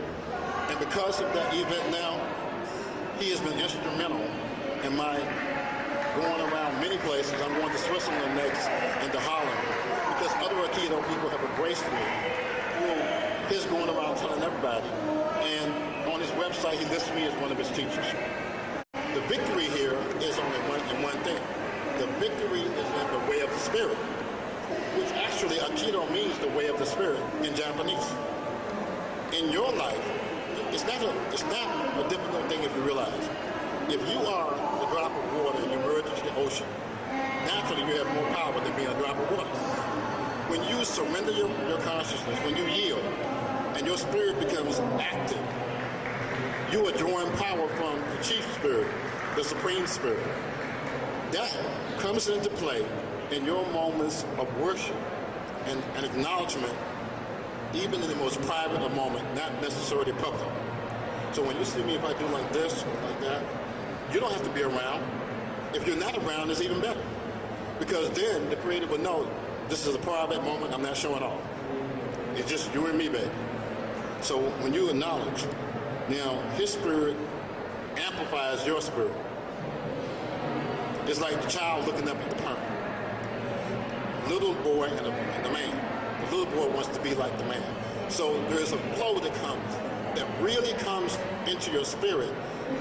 And because of that event now, he has been instrumental in my going around many places. I'm going to Switzerland next and to Holland because other Aikido people have embraced me. He's going around telling everybody. And on his website, he lists me as one of his teachers. The victory here is only one thing. The victory is in the way of the spirit, which actually Aikido means the way of the spirit in Japanese. In your life, it's not a difficult thing if you realize. If you are a drop of water and you merge into the ocean, naturally you have more power than being a drop of water. When you surrender your consciousness, when you yield, and your spirit becomes active, you are drawing power from the chief spirit, the supreme spirit. That comes into play in your moments of worship and acknowledgement, even in the most private of moment, not necessarily public. So when you see me, if I do like this or like that, you don't have to be around. If you're not around, it's even better. Because then the creator will know this is a private moment, I'm not showing off. It's just you and me, baby. So when you acknowledge, now his spirit amplifies your spirit. It's like the child looking up at the parent. Little boy and the man. The little boy wants to be like the man. So there's a flow that comes, that really comes into your spirit.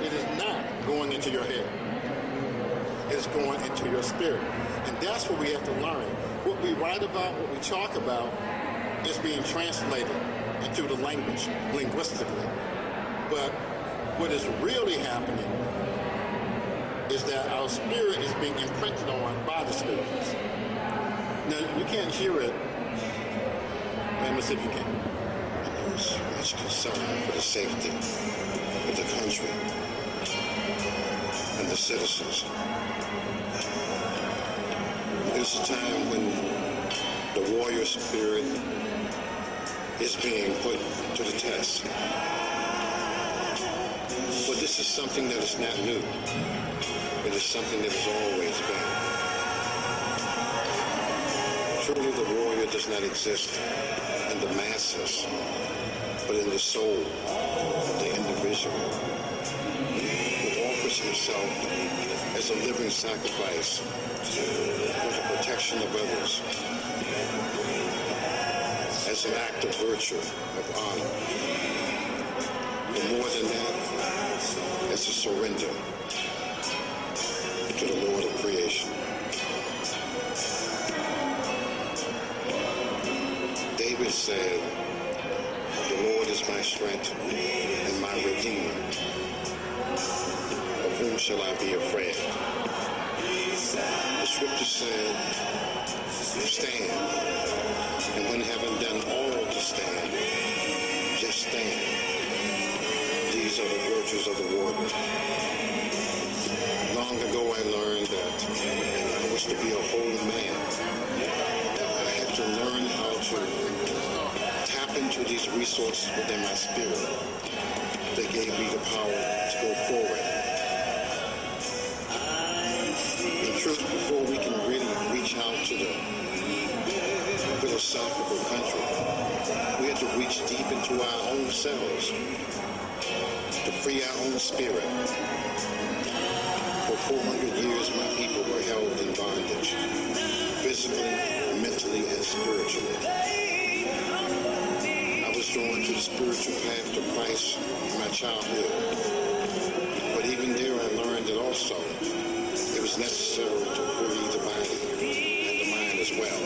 It is not going into your head. It's going into your spirit. And that's what we have to learn. What we write about, what we talk about, is being translated into the language, linguistically. But what is really happening is that our spirit is being imprinted on by the spirits. Now, you can't hear it. Let me see if you can. There is much concern for the safety of the country and the citizens. It's a time when the warrior spirit is being put to the test. But this is something that is not new. It is something that has always been. Truly, the warrior does not exist in the masses, but in the soul of the individual who offers himself as a living sacrifice for the protection of others, as an act of virtue, of honor. But more than that, as a surrender to the Lord of creation. David said, "The Lord is my strength and my redeemer. Of whom shall I be afraid?" The scripture said, "Stand, and when having done all to stand, just stand." These are the virtues of the warrior. Long ago I learned that I was to be a holy man. I had to learn how to tap into these resources within my spirit that gave me the power to go forward. In truth, before we can really reach out to the philosophical country, we have to reach deep into our own selves to free our own spirit. For 400 years, my people were held in bondage, physically, mentally, and spiritually. I was drawn to the spiritual path to Christ in my childhood. But even there, I learned that also it was necessary to free the body and the mind as well.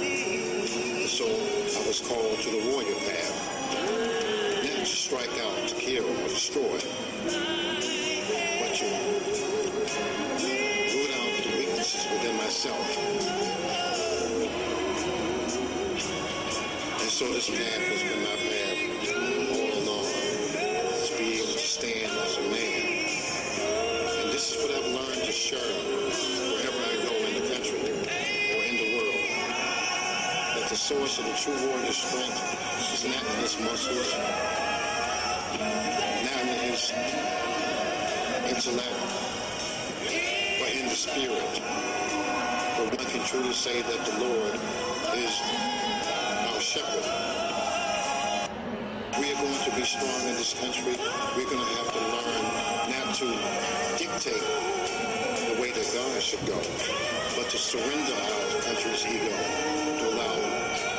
And so I was called to the warrior path, not to strike out, to kill, or destroy, but to root out the weaknesses within myself. And so this path has been my path all along, to be able to stand as a man. And this is what I've learned to share wherever I go in the country or in the world. That the source of the true warrior's strength is not in his muscles, not in his intellect, but in the spirit. But one can truly say that the Lord is our shepherd. We are going to be strong in this country. We're going to have to learn not to dictate the way that God should go, but to surrender our country's ego, to allow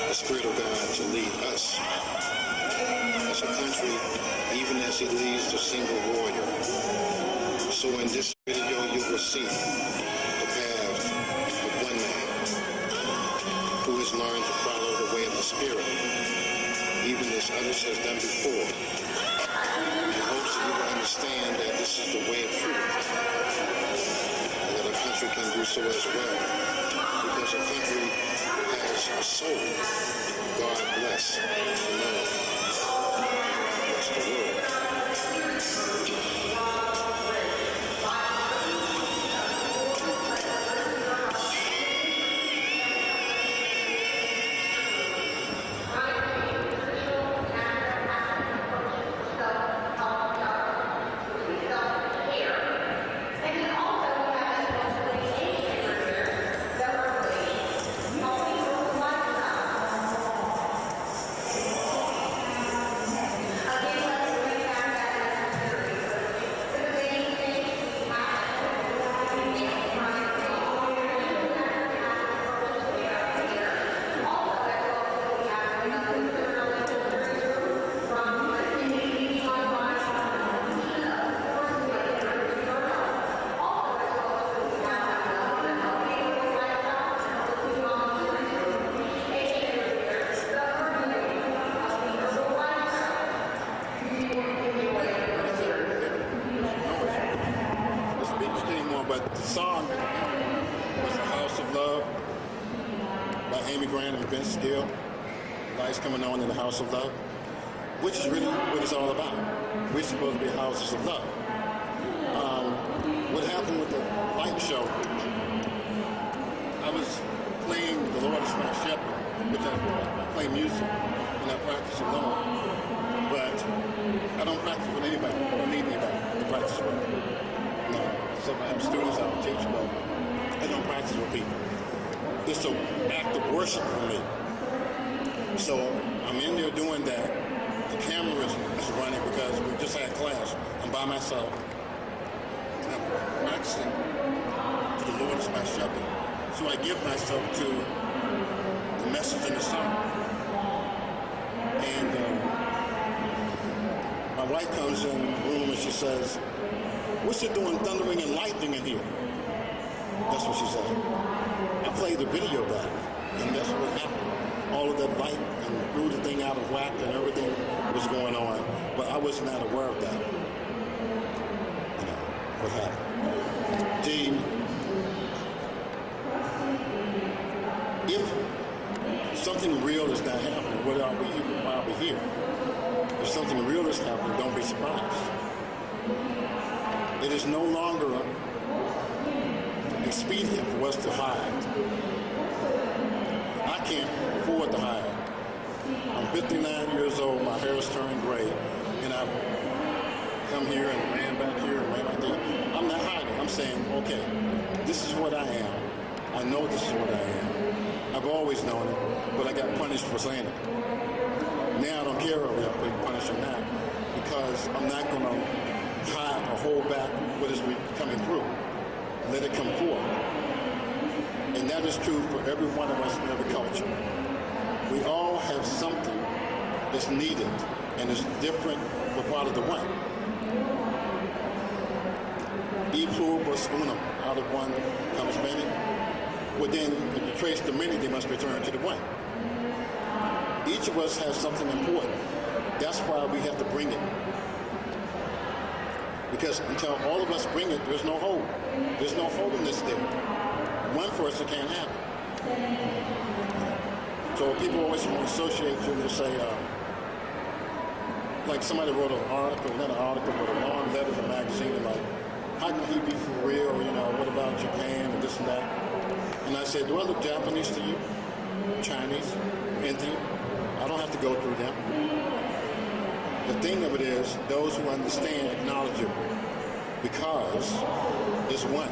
the Spirit of God to lead us as a country, even as He leads the single warrior. So in this video, you will see the path of one man who has learned to follow the way of the Spirit, even as others have done before. In hopes that you will understand that this is the way of truth, and that a country can do so as well, because a country has a soul. God bless the Lord. Bless the world. Coming on in the house of love, which is really what it's all about. We're supposed to be houses of love. What happened with the light show, I was playing The Lord is My Shepherd, which I play music and I practice alone, but I don't practice with anybody. I don't need anybody to practice with. No. So I have students I don't teach, but I don't practice with people. It's an act of worship for me. So I'm in there doing that. The camera is running because we just had class. I'm by myself. And I'm practicing to the Lord as my shepherd. So I give myself to the message in the song. And my wife comes in the room and she says, "What's you doing thundering and lightning in here?" That's what she said. I played the video back, and that's what happened. All of that light and threw the thing out of whack and everything was going on, but I was not aware of that. You know, what happened. If something real is not happening, why are we here? If something real is happening, don't be surprised. It is no longer expedient for us to hide. I can't afford to hide. I'm 59 years old, my hair is turning gray, and I've come here and ran back here and ran back there. I'm not hiding. I'm saying, okay, this is what I am. I know this is what I am. I've always known it, but I got punished for saying it. Now I don't care if I'm being punished or not, because I'm not going to hide or hold back what is coming through. Let it come forth. And that is true for every one of us in every culture. We all have something that's needed and is different but part of the one. E pluribus unum, out of one comes many. Well then, if you trace the many, they must return to the one. Each of us has something important. That's why we have to bring it. Because until all of us bring it, there's no hope. There's no holiness there. One person can't have it. So people always want to associate you and they say, like somebody wrote an article, not an article, but a long letter to a magazine, and like, how can he be for real? You know, what about Japan and this and that? And I said, do I look Japanese to you? Chinese? Indian? I don't have to go through them. The thing of it is, those who understand acknowledge it because it's one.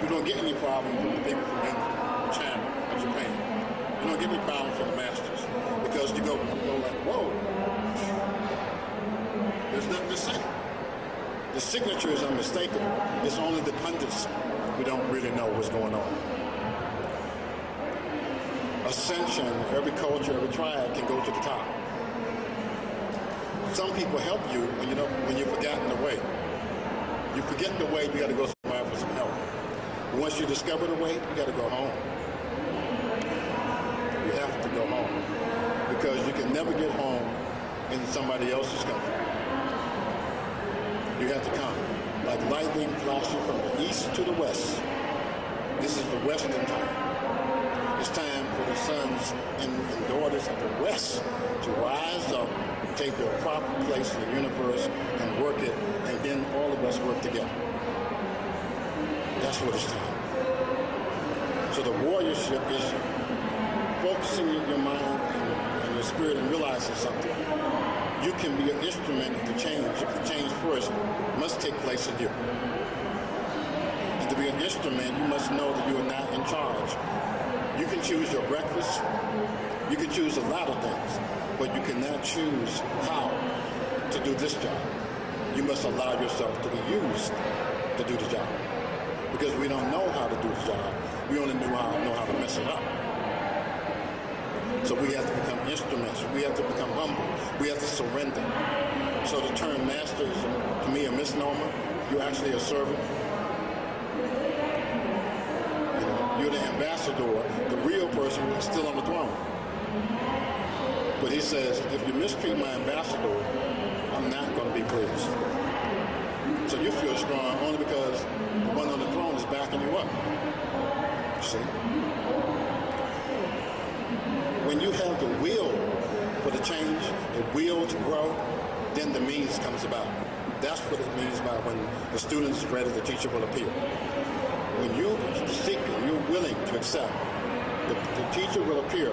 You don't get any problem from the people from India, China, or Japan. You don't get any problem from the masters because you go like, whoa, there's nothing to say. The signature is unmistakable. It's only the pundits who don't really know what's going on. Ascension, every culture, every tribe can go to the top. Some people help you when you've forgotten the way. You forget the way, you got to go somewhere for some help. But once you discover the way, you got to go home. You have to go home because you can never get home in somebody else's country. You have to come like lightning flashing from the east to the west. This is the Western time. It's time for the sons and daughters of the West to rise up, take their proper place in the universe and work it, and then all of us work together. That's what it's time. So the warriorship is focusing your mind and your spirit and realizing something. You can be an instrument to change. If the change first must take place in you. And to be an instrument, you must know that you are not in charge. You can choose your breakfast. You can choose a lot of things, but you cannot choose how to do this job. You must allow yourself to be used to do the job. Because we don't know how to do the job. We only know how to mess it up. So we have to become instruments. We have to become humble. We have to surrender. So the term master is, to me, a misnomer. You're actually a servant. You're the ambassador. The real person is still on the throne. But he says, if you mistreat my ambassador, I'm not going to be pleased. So you feel strong only because the one on the throne is backing you up. You see? When you have the will for the change, the will to grow, then the means comes about. That's what it means by when the student is ready, the teacher will appear. When you, the seeker, you're willing to accept, the teacher will appear,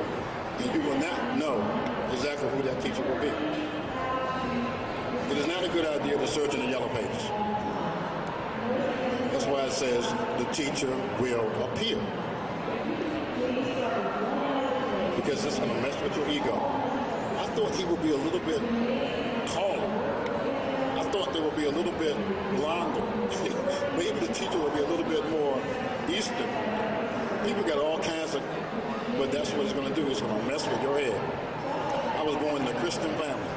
and you will not know exactly who that teacher will be. It is not a good idea to search in the yellow pages. That's why it says the teacher will appear. because it's going to mess with your ego. I thought he would be a little bit taller. I thought they would be a little bit blonder. Maybe the teacher would be a little bit more Eastern. People got all kinds of, but that's what it's going to do. It's going to mess with your head. I was born in a Christian family.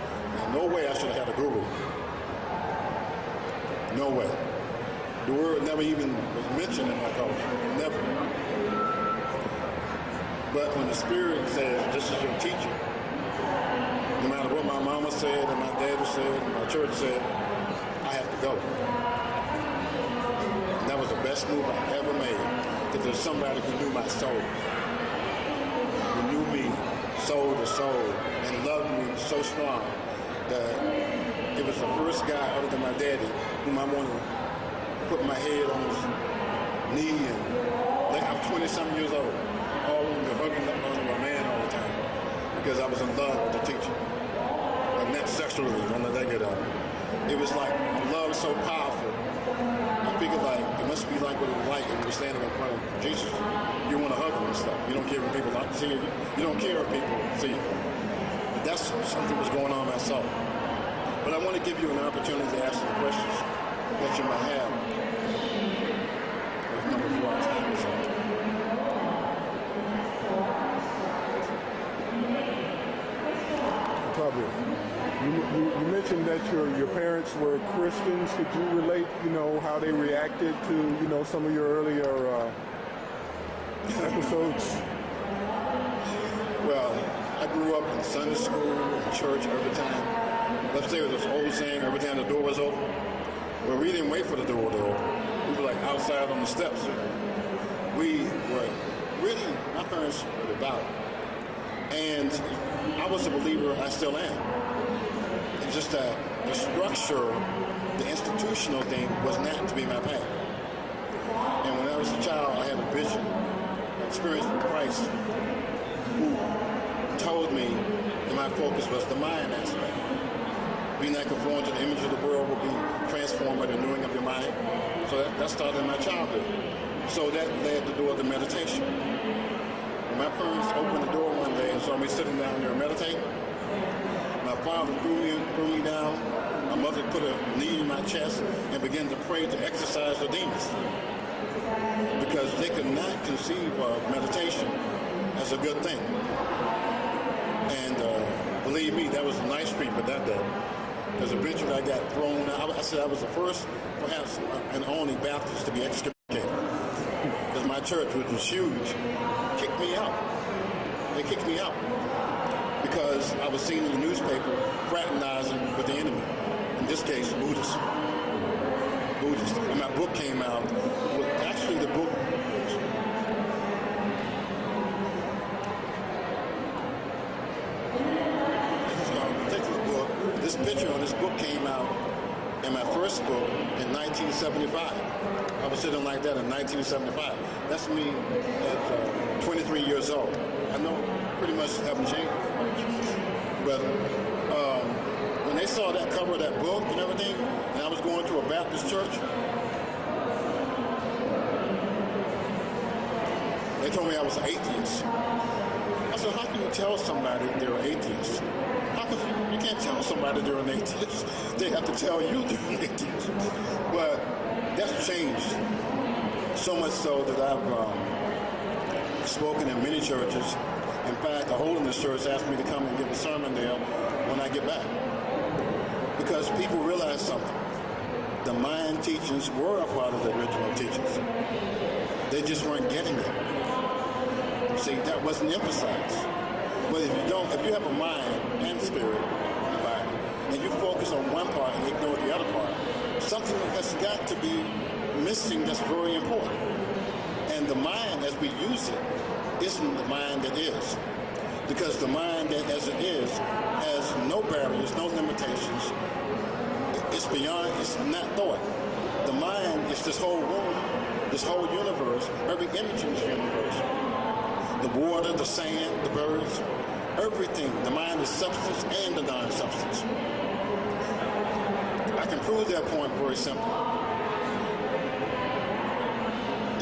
And no way I should have had a guru. No way. The word never even was mentioned in my culture. Never. But when the Spirit says, this is your teacher, no matter what my mama said and my daddy said and my church said, I have to go. And that was the best move I ever made. Because there's somebody who knew my soul. Who knew me soul to soul and loved me so strong that it was the first guy other than my daddy whom I wanted to put my head on his knee and like I'm 20-something years old. All of them hugging up on my man all the time because I was in love with the teacher. And not sexually, don't let that get out. It was like love so powerful. I figured like it must be like what it was like when you were standing in front of Jesus. You want to hug him and stuff. You don't care when people see you. You don't care if people see you. That's something was going on myself. But I want to give you an opportunity to ask some questions that you might have. That's number 4. Probably. You mentioned that your parents were Christians. Could you relate, how they reacted to, some of your earlier episodes? Well, I grew up in Sunday school, in church every time. Let's say it was this old saying, every time the door was open. Well, we didn't wait for the door to open. We were like outside on the steps. We were really, my parents were devout. And I was a believer, I still am. It's just that the structure, the institutional thing was not to be my path. And when I was a child, I had a vision, an experience with Christ, who told me that my focus was the mind aspect. Be not conformed to the image of the world, will be transformed by the renewing of your mind. So that started in my childhood. So that led the door to meditation. When my parents opened the door one day and saw me sitting down there meditating, my father threw me down. My mother put a knee in my chest and began to pray to exorcise the demons. Because they could not conceive of meditation as a good thing. And believe me, that was a nice treatment that day. Because eventually I got thrown out. I said I was the first, perhaps, and only Baptist to be excommunicated. Because my church, which was huge, kicked me out. They kicked me out. Because I was seen in the newspaper fraternizing with the enemy. In this case, Buddhists. And my book came out. Actually, the book... This picture on this book came out in my first book in 1975. I was sitting like that in 1975. That's me at 23 years old. I know pretty much haven't changed much. But when they saw that cover of that book and everything, and I was going to a Baptist church, they told me I was an atheist. I said, how can you tell somebody they're an atheist? You can't tell somebody they're an atheist. They have to tell you they're an atheist. But that's changed so much so that I've spoken in many churches. In fact, a holiness church asked me to come and give a sermon there when I get back. Because people realize something. The mind teachings were a part of the original teachings. They just weren't getting it. See, that wasn't emphasized. But if you have a mind and spirit and body, and you focus on one part and ignore the other part, something has got to be missing that's very important. And the mind, as we use it, isn't the mind that is. Because the mind that as it is has no barriers, no limitations. It's beyond, it's not thought. The mind is this whole world, this whole universe, every image in this universe. The water, the sand, the birds, everything. The mind is substance and the non-substance. I can prove that point very simply.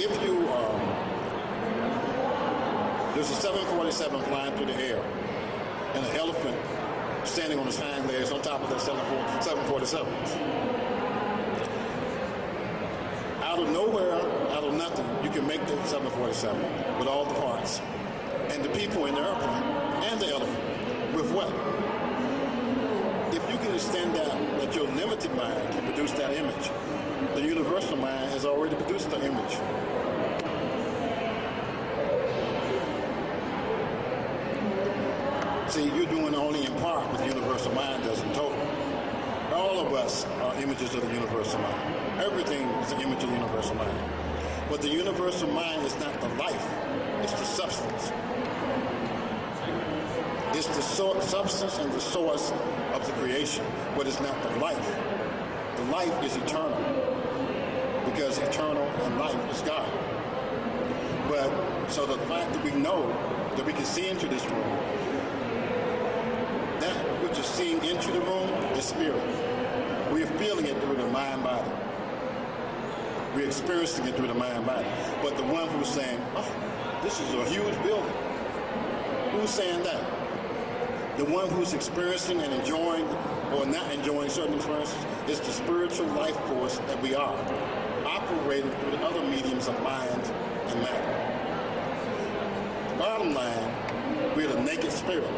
If you There's a 747 flying through the air, and an elephant standing on his hind legs on top of that 747. Out of nowhere, out of nothing, you can make the 747 with all the parts, and the people in the airplane, and the elephant. With what? If you can understand that your limited mind can produce that image, the universal mind has already produced the image. See, you're doing only in part what the universal mind does in total. All of us are images of the universal mind. Everything is an image of the universal mind. But the universal mind is not the life, it's the substance. It's the substance and the source of the creation, but it's not the life. The life is eternal, because eternal and life is God. But, so the fact that we know that we can see into this room, that which is seeing into the room is spirit. We are feeling it through the mind body. We're experiencing it through the mind body. But the one who's saying, oh, this is a huge building. Who's saying that? The one who's experiencing and enjoying or not enjoying certain experiences is the spiritual life force that we are, operating through the other mediums of mind and matter. Bottom line, we're the naked spirit.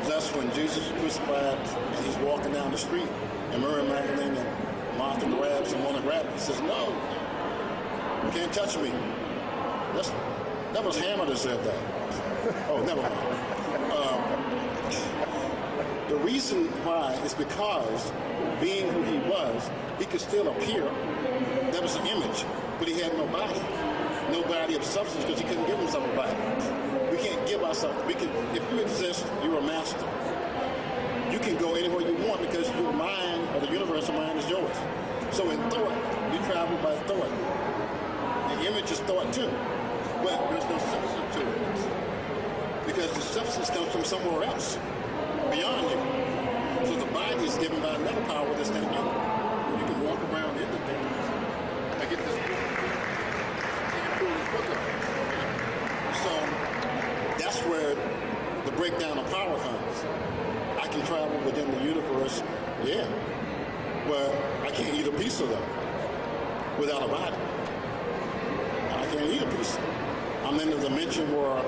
Thus, when Jesus was crucified and he's walking down the street, and Mary Magdalene and Martha grabs and want to grab him, he says, no, you can't touch me. That was Hammer that said that. Oh, never mind. The reason why is because, being who he was, he could still appear. That was an image, but he had no body. No body of substance, because he couldn't give himself a body. We can't give ourselves. If you exist, you're a master. You can go anywhere you want because your mind, or the universal mind, is yours. So in thought, you travel by thought. The image is thought too, but there's no substance to it. Because the substance comes from somewhere else, beyond you. So the body is given by another power that's not you. You can walk around into things. I get this book. So that's where the breakdown of power comes. I can travel within the universe, yeah, but I can't eat a piece of them without a body. I can't eat a piece. I'm in a dimension where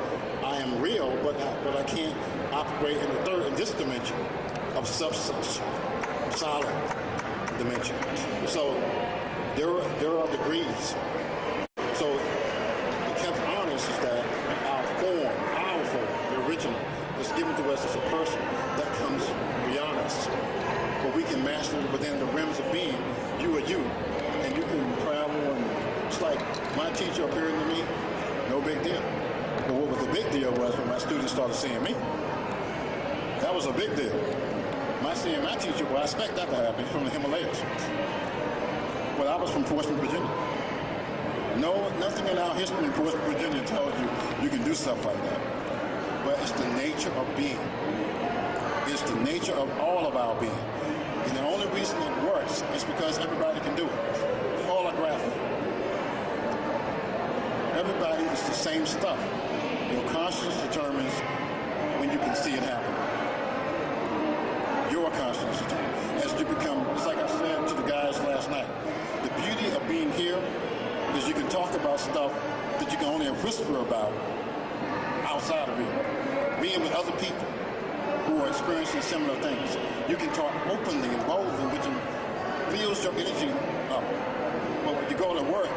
I am real, but I can't operate in this dimension of substance, solid dimension. So there are degrees. So the kept honest is that our form, the original, is given to us as a person that comes beyond us. But we can master it within the realms of being. You are you, and you can travel, and it's like my teacher appearing to me, no big deal. But what was the big deal was when my students started seeing me. That was a big deal. My seeing my teacher, well, I expect that to happen from the Himalayas. But I was from Portsmouth, Virginia. No, nothing in our history in Portsmouth, Virginia tells you you can do stuff like that. But it's the nature of being. It's the nature of all of our being. And the only reason it works is because everybody can do it. Holographic. Everybody is the same stuff. Your consciousness determines when you can see it happen. Your consciousness determines. As you become, it's like I said to the guys last night, the beauty of being here is you can talk about stuff that you can only whisper about outside of here. Being with other people who are experiencing similar things. You can talk openly and boldly, which fills your energy up. But when you go to work,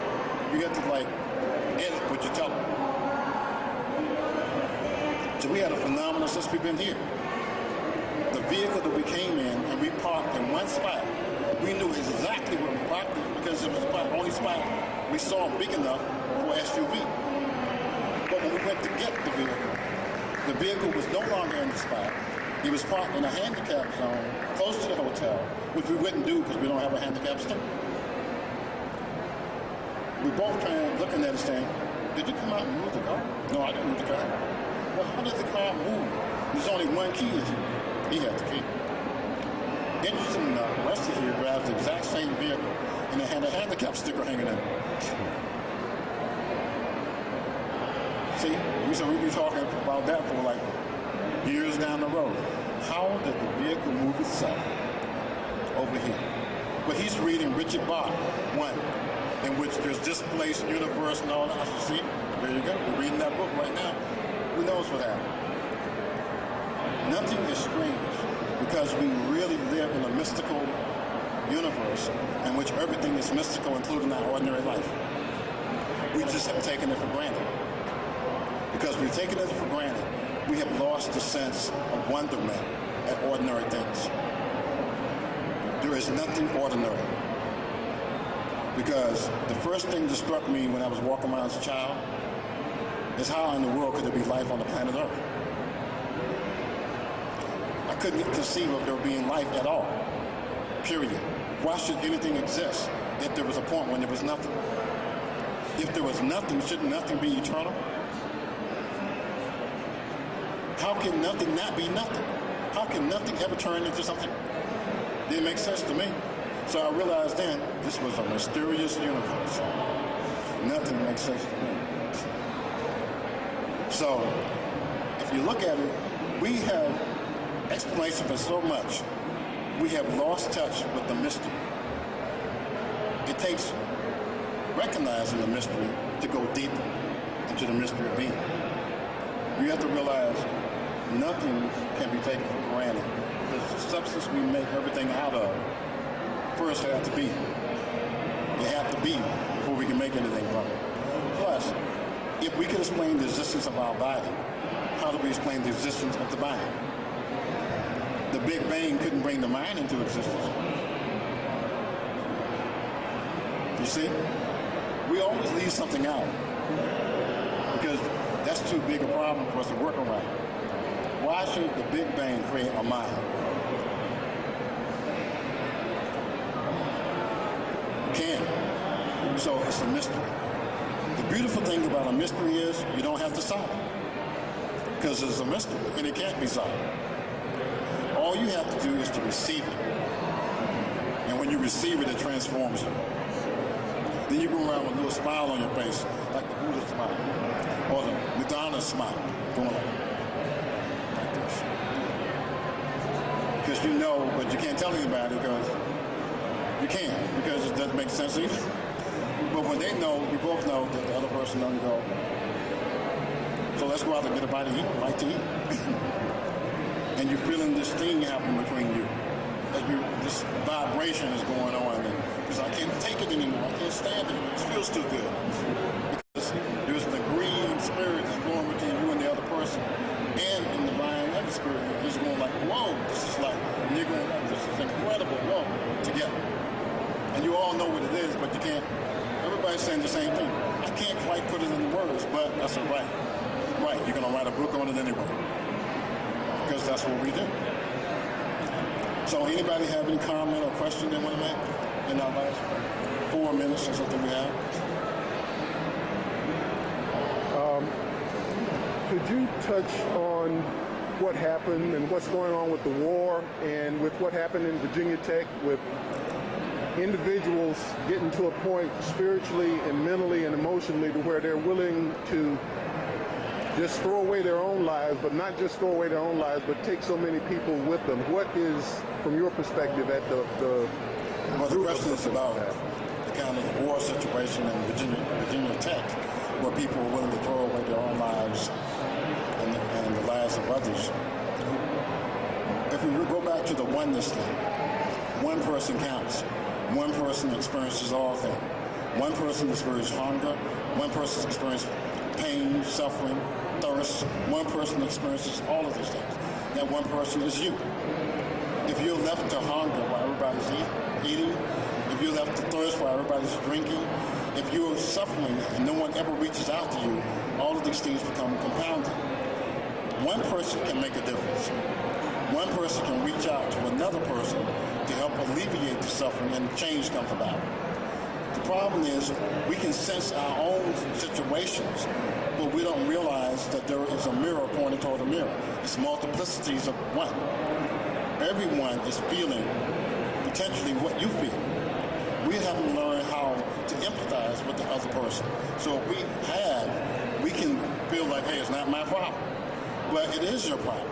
you have to edit what you tell them. So we had a phenomenon since we've been here. The vehicle that we came in and we parked in one spot, we knew exactly where we parked it because it was the only spot we saw big enough for SUV. But when we went to get the vehicle was no longer in the spot. He was parked in a handicap zone close to the hotel, which we wouldn't do because we don't have a handicap sticker. We both turned looking at it saying, did you come out and move the car? No, I didn't move the car. Well, how did the car move? There's only one key. He had the key. Interesting enough, Rusty here drives the exact same vehicle and it had a handicap sticker hanging in it. See, we'll be talking about that for like years down the road. How did the vehicle move itself over here? But he's reading Richard Bach, one, in which there's displaced universe and all that. I said, see, there you go. We're reading that book right now. Who knows what happened? Nothing is strange because we really live in a mystical universe in which everything is mystical, including our ordinary life. We just have taken it for granted. Because we've taken it for granted, we have lost the sense of wonderment at ordinary things. There is nothing ordinary. Because the first thing that struck me when I was walking around as a child is how in the world could there be life on the planet Earth? I couldn't conceive of there being life at all, period. Why should anything exist if there was a point when there was nothing? If there was nothing, shouldn't nothing be eternal? How can nothing not be nothing? How can nothing ever turn into something? Didn't make sense to me. So I realized then, this was a mysterious universe. Nothing makes sense to me. So, if you look at it, we have explanation for so much. We have lost touch with the mystery. It takes recognizing the mystery to go deeper into the mystery of being. You have to realize nothing can be taken for granted. The substance we make everything out of first have to be. They have to be before we can make anything from it. Plus, if we can explain the existence of our body, how do we explain the existence of the mind? The Big Bang couldn't bring the mind into existence. You see? We always leave something out because that's too big a problem for us to work around. Why should the Big Bang create a mind? It can. So it's a mystery. The beautiful thing about a mystery is you don't have to solve it because it's a mystery and it can't be solved. All you have to do is to receive it. And when you receive it, it transforms you. Then you go around with a little smile on your face, like the Buddha smile, or the Madonna smile, going like this. Because you know, but you can't tell anybody because you can't, because it doesn't make sense either. But when they know, we both know that the other person knows, you go, so let's go out and get a bite to eat. And you're feeling this thing happen between you. This vibration is going on, because I can't take it anymore. I can't stand it. It feels too good. Because there's an agreeing spirit that's going between you and the other person, and in the mind and the spirit is going like, whoa, this is like, and you're going, this is incredible, whoa, together. And you all know what it is, but you can't. Everybody's saying the same thing. I can't quite put it in words, but I said, right, you're going to write a book on it anyway, because that's what we do. So anybody have any comment or question they want to make in our last 4 minutes or something we have? Could you touch on what happened and what's going on with the war and with what happened in Virginia Tech with individuals getting to a point spiritually and mentally and emotionally to where they're willing to just throw away their own lives, but not just throw away their own lives, but take so many people with them? What is, from your perspective, at the well, the question is about the kind of war situation in Virginia Tech, where people are willing to throw away their own lives and the lives of others. If we go back to the oneness thing, one person counts. One person experiences all things. One person experiences hunger. One person experiences pain, suffering, thirst. One person experiences all of these things. That one person is you. If you're left to hunger while everybody's eating, if you're left to thirst while everybody's drinking, if you're suffering and no one ever reaches out to you, all of these things become compounded. One person can make a difference. One person can reach out to another person to help alleviate the suffering and change comes about. The problem is we can sense our own situations, but we don't realize that there is a mirror pointing toward a mirror. It's multiplicities of one. Everyone is feeling potentially what you feel. We haven't learned how to empathize with the other person. So if we can feel like, hey, it's not my problem. But it is your problem,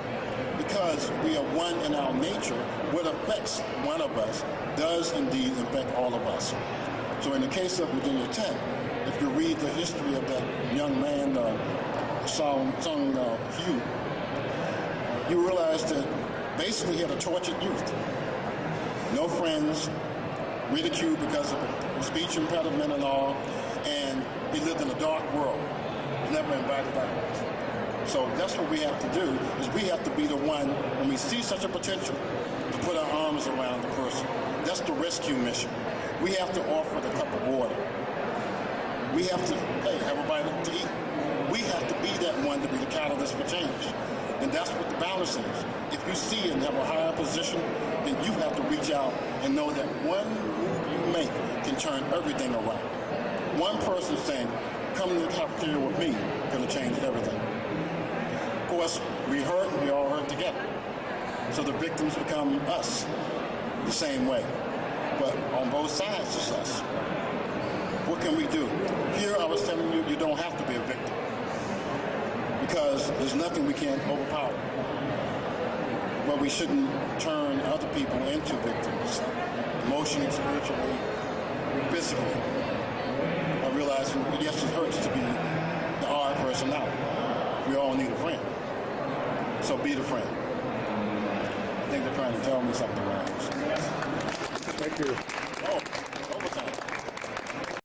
because we are one in our nature. What affects one of us does indeed affect all of us. So in the case of Virginia Tech, if you read the history of that young man, Sung Hugh, you realize that basically he had a tortured youth. No friends, ridiculed because of a speech impediment and all, and he lived in a dark world. Never invited out. So that's what we have to do, is we have to be the one, when we see such a potential, to put our arms around the person. That's the rescue mission. We have to offer the cup of water. We have to, hey, have a bite to eat. We have to be that one to be the catalyst for change. And that's what the balance is. If you see and have a higher position, then you have to reach out and know that one move you make can turn everything around. One person saying, come to the cafeteria with me, going to change everything. Of course, we hurt, we all hurt together. So the victims become us the same way. But on both sides, it's us. What can we do? Here, I was telling you, you don't have to be a victim, because there's nothing we can't overpower. But we shouldn't turn other people into victims, emotionally, spiritually, physically. I realize, yes, it hurts to be the odd person out. We all need a friend. So be the friend. I think they're trying to tell me something, Ryan. Thank you.